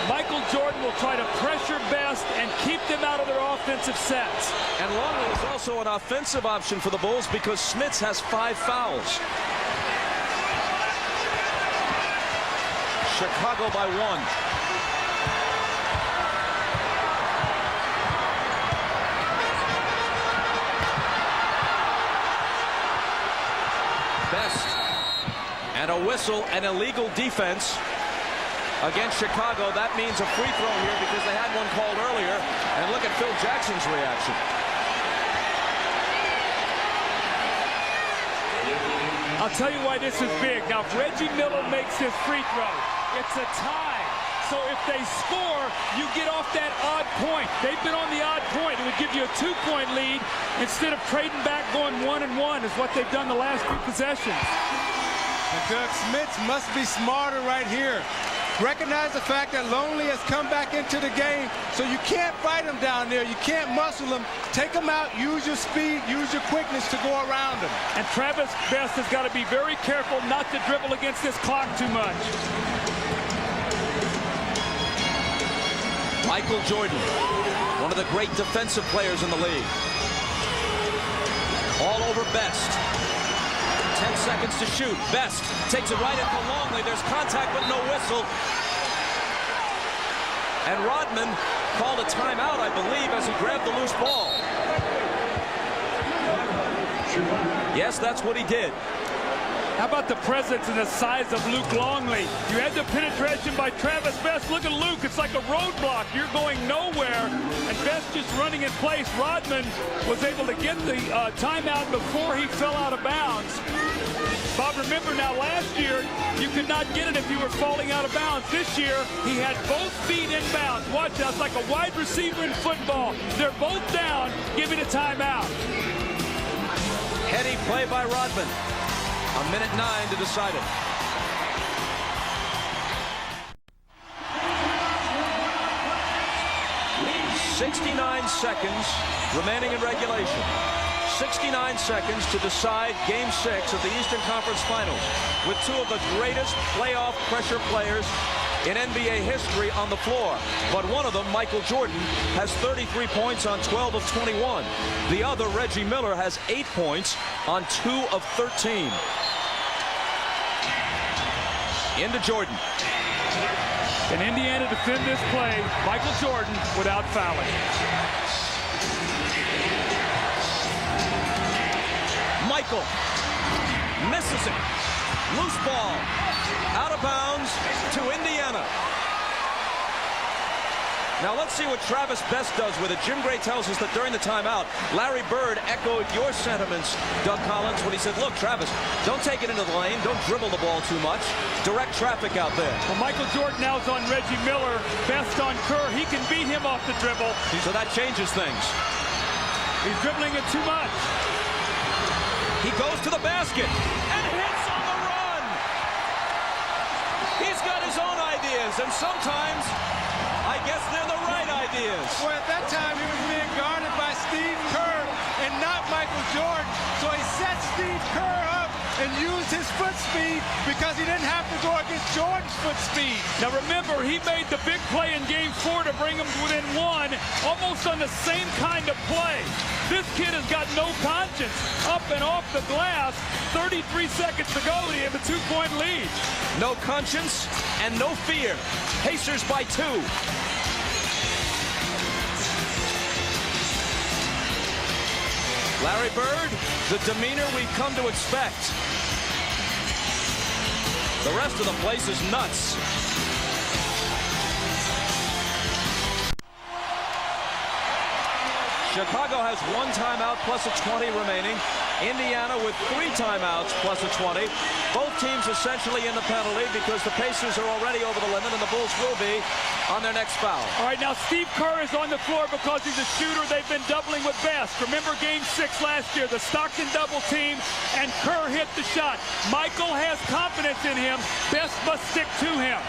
Michael Jordan will try to pressure Best and keep them out of their offensive sets. And Longley is also an offensive option for the Bulls because Smits has 5 fouls. Chicago by 1. Best and a whistle, an illegal defense against Chicago. That means a free throw here because they had one called earlier. And look at Phil Jackson's reaction. I'll tell you why this is big. Now, if Reggie Miller makes this free throw, it's a tie. So if they score, you get off that odd point. They've been on the odd point. It would give you a 2-point lead instead of trading back going 1-1 is what they've done the last 2 possessions. And Doug Smits must be smarter right here. Recognize the fact that Longley has come back into the game, so you can't fight him down there. You can't muscle him. Take him out, use your speed, use your quickness to go around him. And Travis Best has got to be very careful not to dribble against this clock too much. Michael Jordan, one of the great defensive players in the league. All over Best. 10 seconds to shoot. Best takes it right into Longley. There's contact but no whistle. And Rodman called a timeout, I believe, as he grabbed the loose ball. Yes, that's what he did. How about the presence and the size of Luke Longley? You had the penetration by Travis Best. Look at Luke. It's like a roadblock. You're going nowhere. And Best just running in place. Rodman was able to get the timeout before he fell out of bounds. Bob, remember now last year, you could not get it if you were falling out of bounds. This year, he had both feet in bounds. Watch that. It's like a wide receiver in football. They're both down. Give it a timeout. Heady play by Rodman. A minute 9 to decide it. "69 seconds remaining in regulation. 69 seconds to decide Game 6 of the Eastern Conference Finals with 2 of the greatest playoff pressure players in NBA history on the floor. But one of them, Michael Jordan, has 33 points on 12 of 21. The other, Reggie Miller, has 8 points on 2 of 13. Into Jordan. Can Indiana defend this play? Michael Jordan without fouling. Michael misses it. Loose ball. Out of bounds to Indiana. Now let's see what Travis Best does with it. Jim Gray tells us that during the timeout, Larry Bird echoed your sentiments, Doug Collins, when he said, look, Travis, don't take it into the lane. Don't dribble the ball too much. Direct traffic out there. Well, Michael Jordan now is on Reggie Miller. Best on Kerr. He can beat him off the dribble. So that changes things. He's dribbling it too much. He goes to the basket and hits on the run. He's got his own ideas, and sometimes I guess they're the right ideas. Well, at that time, he was being guarded by Steve Kerr and not Michael Jordan. So he set Steve Kerr up and used his foot speed because he didn't have to go against Jordan's foot speed. Now remember, he made the big play in Game 4 to bring him within 1, almost on the same kind of play. This kid has got no conscience. Up and off the glass, 33 seconds to go, he have a 2-point lead. No conscience and no fear. Pacers by 2. Larry Bird, the demeanor we've come to expect. The rest of the place is nuts. Chicago has 1 timeout plus a 20 remaining. Indiana with 3 timeouts plus a 20. Both teams essentially in the penalty because the Pacers are already over the limit and the Bulls will be on their next foul. All right, now Steve Kerr is on the floor because he's a shooter. They've been doubling with Best. Remember Game 6 last year, the Stockton double team, and Kerr hit the shot. Michael has confidence in him. Best must stick to him.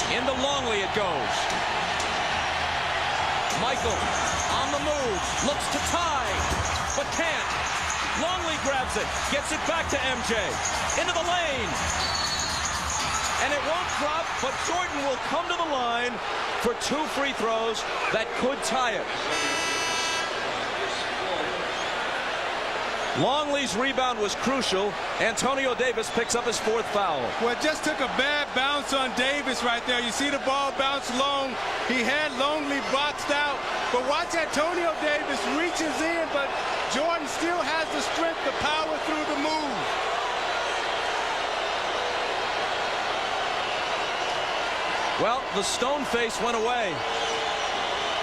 Into Longley it goes. Michael on the move, looks to tie, but can't. Longley grabs it, gets it back to MJ, into the lane. And it won't drop, but Jordan will come to the line for 2 free throws that could tie it. Longley's rebound was crucial. Antonio Davis picks up his 4th foul. Well, it just took a bad bounce on Davis right there. You see the ball bounce long. He had Longley boxed out. But watch Antonio Davis reaches in, but Jordan still has the strength to power through the move. Well, the stone face went away.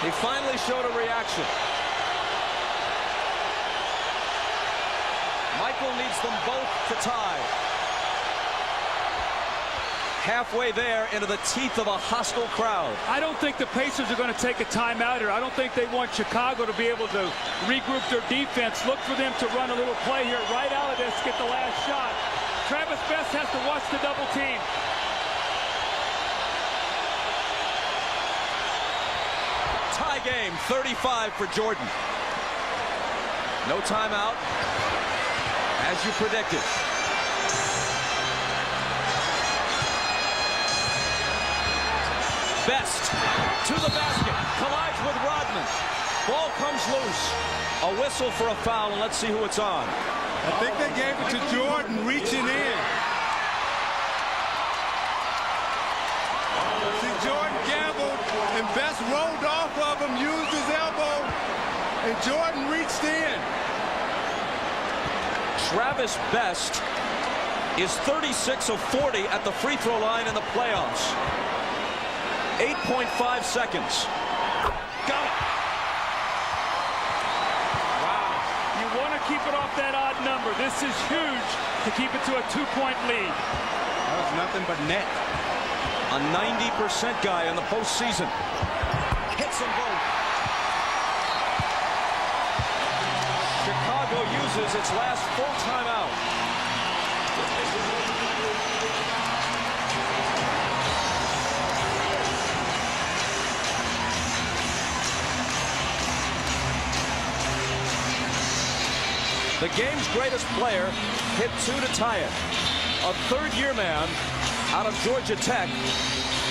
He finally showed a reaction. Michael needs them both to tie. Halfway there into the teeth of a hostile crowd. I don't think the Pacers are going to take a timeout here. I don't think they want Chicago to be able to regroup their defense. Look for them to run a little play here right out of this, get the last shot. Travis Best has to watch the double team. Tie game, 35 for Jordan. No timeout, as you predicted. Best to the basket, collides with Rodman. Ball comes loose. A whistle for a foul, and let's see who it's on. I think they gave it to Jordan reaching in. See, Jordan gambled, and Best rolled off of him, used his elbow, and Jordan reached in. Travis Best is 36 of 40 at the free throw line in the playoffs. 8.5 seconds. Got it. Wow. You want to keep it off that odd number. This is huge to keep it to a 2-point lead. That was nothing but net. A 90% guy in the postseason. Hits them both. Chicago uses its last full timeout. The game's greatest player hit 2 to tie it. A third-year man out of Georgia Tech,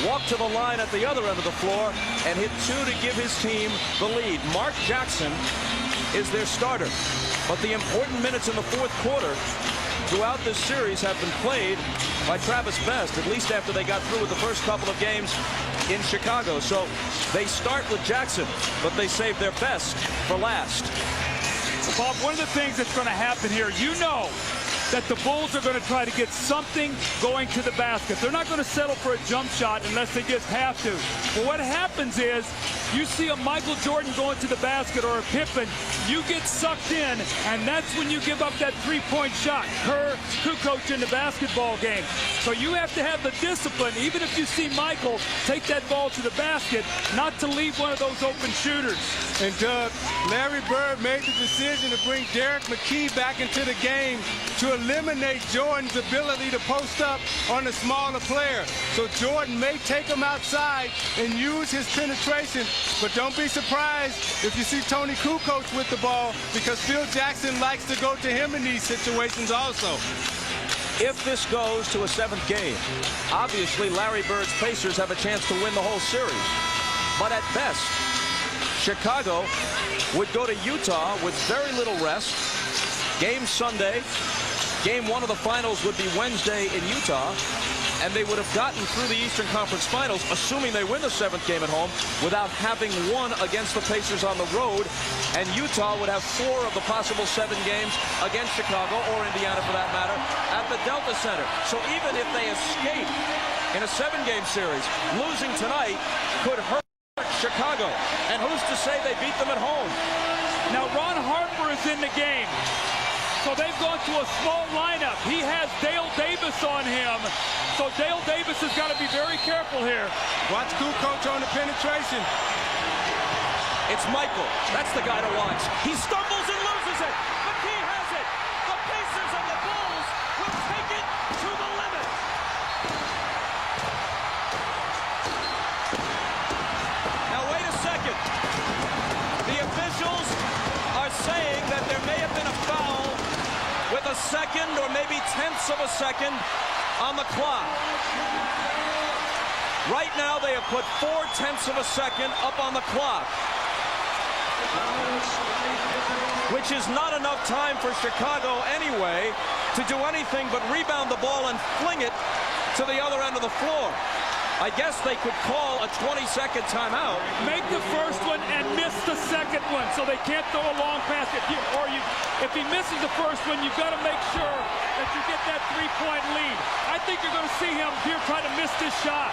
walked to the line at the other end of the floor and hit 2 to give his team the lead. Mark Jackson is their starter, but the important minutes in the fourth quarter throughout this series have been played by Travis Best, at least after they got through with the first couple of games in Chicago. So they start with Jackson, but they save their best for last. Bob, one of the things that's going to happen here, you know that the Bulls are going to try to get something going to the basket. They're not going to settle for a jump shot unless they just have to. But what happens is you see a Michael Jordan going to the basket or a Pippen, you get sucked in, and that's when you give up that three-point shot. Kerr, Kukoc in the basketball game. So you have to have the discipline, even if you see Michael take that ball to the basket, not to leave one of those open shooters. And Doug, Larry Bird made the decision to bring Derek McKee back into the game to eliminate Jordan's ability to post up on a smaller player. So Jordan may take him outside and use his penetration, but don't be surprised if you see Tony Kukoc with the ball, because Phil Jackson likes to go to him in these situations also. If this goes to a 7th game, obviously Larry Bird's Pacers have a chance to win the whole series. But at best, Chicago would go to Utah with very little rest. Game Sunday. Game 1 of the finals would be Wednesday in Utah, and they would have gotten through the Eastern Conference Finals, assuming they win the 7th game at home, without having won against the Pacers on the road, and Utah would have 4 of the possible 7 games against Chicago, or Indiana for that matter, at the Delta Center. So even if they escape in a 7-game series, losing tonight could hurt Chicago, and who's to say they beat them at home? Now Ron Harper is in the game. So they've gone to a small lineup. He has Dale Davis on him. So Dale Davis has got to be very careful here. Watch Kukoc on the penetration. It's Michael. That's the guy to watch. He stumbles and loses it. McKee has it. The Pacers and the Bulls will take it to the limit. Now wait a second. The officials are saying that there may have been a foul with a second or maybe tenths of a second on the clock. Right now they have put 0.4 of a second up on the clock, which is not enough time for Chicago anyway to do anything but rebound the ball and fling it to the other end of the floor. I guess they could call a 20-second timeout. Make the first one and miss the second one, so they can't throw a long pass. If he misses the first one, you've got to make sure that you get that three-point lead. I think you're going to see him here try to miss this shot.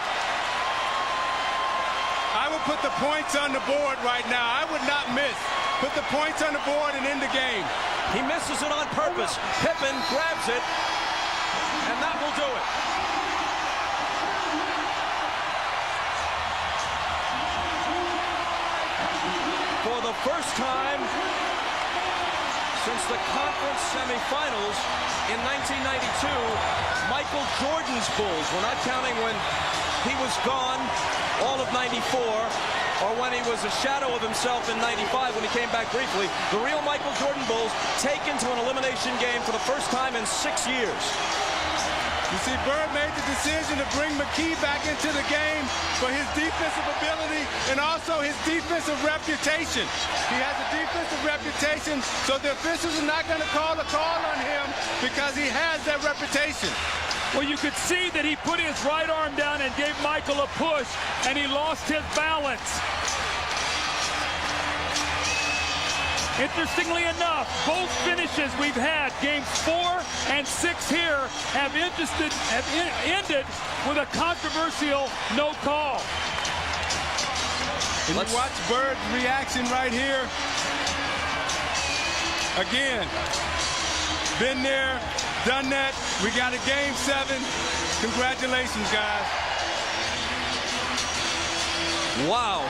I would put the points on the board right now. I would not miss. Put the points on the board and end the game. He misses it on purpose. Pippen grabs it, and that will do it. For the first time since the conference semifinals in 1992, Michael Jordan's Bulls, we're not counting when he was gone all of 94, or when he was a shadow of himself in 95 when he came back briefly, the real Michael Jordan Bulls taken to an elimination game for the first time in 6 years. You see, Bird made the decision to bring McKee back into the game for his defensive ability and also his defensive reputation. He has a defensive reputation, so the officials are not going to call a call on him because he has that reputation. Well, you could see that he put his right arm down and gave Michael a push, and he lost his balance. Interestingly enough, both finishes we've had, games 4 and 6 here, have ended with a controversial no call. And you watch Bird's reaction right here. Again, been there, done that. We got a game 7. Congratulations, guys. Wow.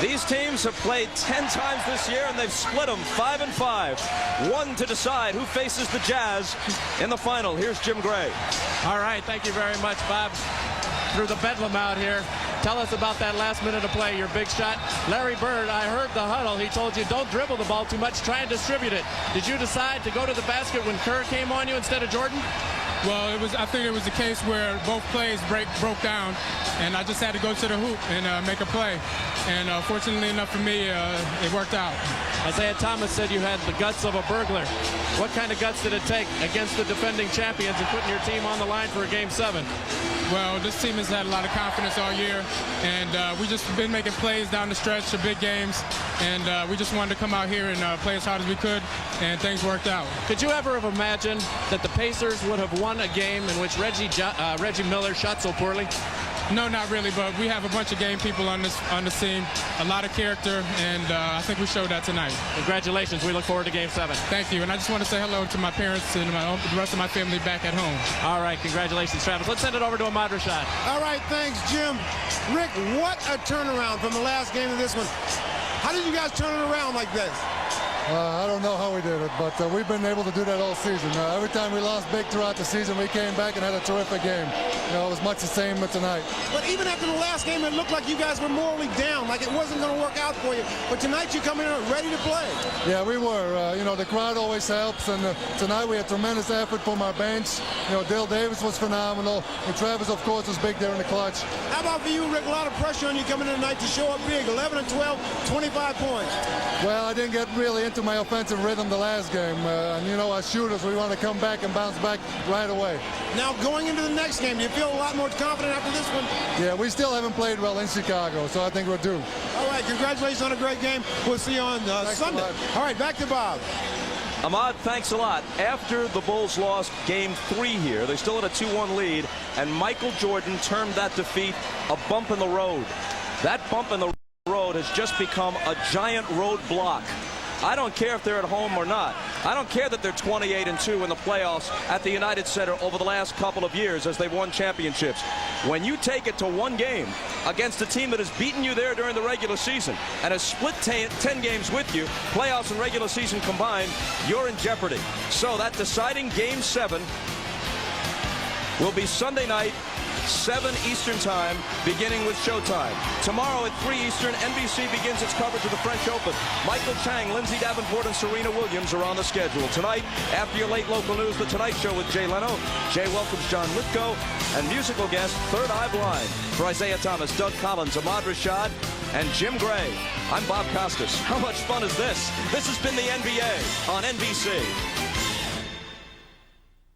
These teams have played 10 times this year, and they've split them 5-5. One to decide who faces the Jazz in the final. Here's Jim Gray. All right, thank you very much, Bob. Through the bedlam out here. Tell us about that last minute of play, your big shot. Larry Bird, I heard the huddle. He told you don't dribble the ball too much, try and distribute it. Did you decide to go to the basket when Kerr came on you instead of Jordan? Well, I think it was a case where both plays broke down, and I just had to go to the hoop and make a play. And fortunately enough for me, it worked out. Isaiah Thomas said you had the guts of a burglar. What kind of guts did it take against the defending champions and putting your team on the line for a Game 7? Well, this team has had a lot of confidence all year, and we just been making plays down the stretch of big games, and we just wanted to come out here and play as hard as we could, and things worked out. Could you ever have imagined that the Pacers would have won a game in which Reggie Miller shot so poorly? No, not really, but we have a bunch of game people on this team, a lot of character, and I think we showed that tonight. Congratulations. We look forward to Game 7. Thank you, and I just want to say hello to my parents and the rest of my family back at home. All right, congratulations, Travis. Let's send it over to Ahmad Rashad. All right, thanks, Jim. Rick, what a turnaround from the last game to this one. How did you guys turn it around like this? I don't know how we did it, but we've been able to do that all season. Every time we lost big throughout the season, we came back and had a terrific game. You know, it was much the same tonight. But even after the last game, it looked like you guys were morally down, like it wasn't going to work out for you. But tonight, you come in ready to play. Yeah, we were. You know, the crowd always helps, and tonight we had tremendous effort from our bench. You know, Dale Davis was phenomenal, and Travis, of course, was big there in the clutch. How about for you, Rick? A lot of pressure on you coming in tonight to show up big. 11 and 12, 25 points. Well, I didn't get really into my offensive rhythm the last game. And, you know, as shooters, we want to come back and bounce back right away. Now, going into the next game, do you feel a lot more confident after this one? Yeah, we still haven't played well in Chicago, so I think we're due. All right, congratulations on a great game. We'll see you on Sunday. All right, back to Bob. Ahmad, thanks a lot. After the Bulls lost Game 3 here, they still had a 2-1 lead, and Michael Jordan termed that defeat a bump in the road. That bump in the road has just become a giant roadblock. I don't care if they're at home or not. I don't care that they're 28-2 in the playoffs at the United Center over the last couple of years as they've won championships. When you take it to one game against a team that has beaten you there during the regular season and has split 10 games with you, playoffs and regular season combined, you're in jeopardy. So that deciding Game 7 will be Sunday night, 7 Eastern time, beginning with showtime. Tomorrow at 3 Eastern, NBC begins its coverage of the French Open. Michael Chang, Lindsay Davenport, and Serena Williams are on the schedule. Tonight, after your late local news, The Tonight Show with Jay Leno. Jay welcomes John Lithgow, and musical guest, Third Eye Blind. For Isaiah Thomas, Doug Collins, Ahmad Rashad, and Jim Gray, I'm Bob Costas. How much fun is this? This has been the NBA on NBC.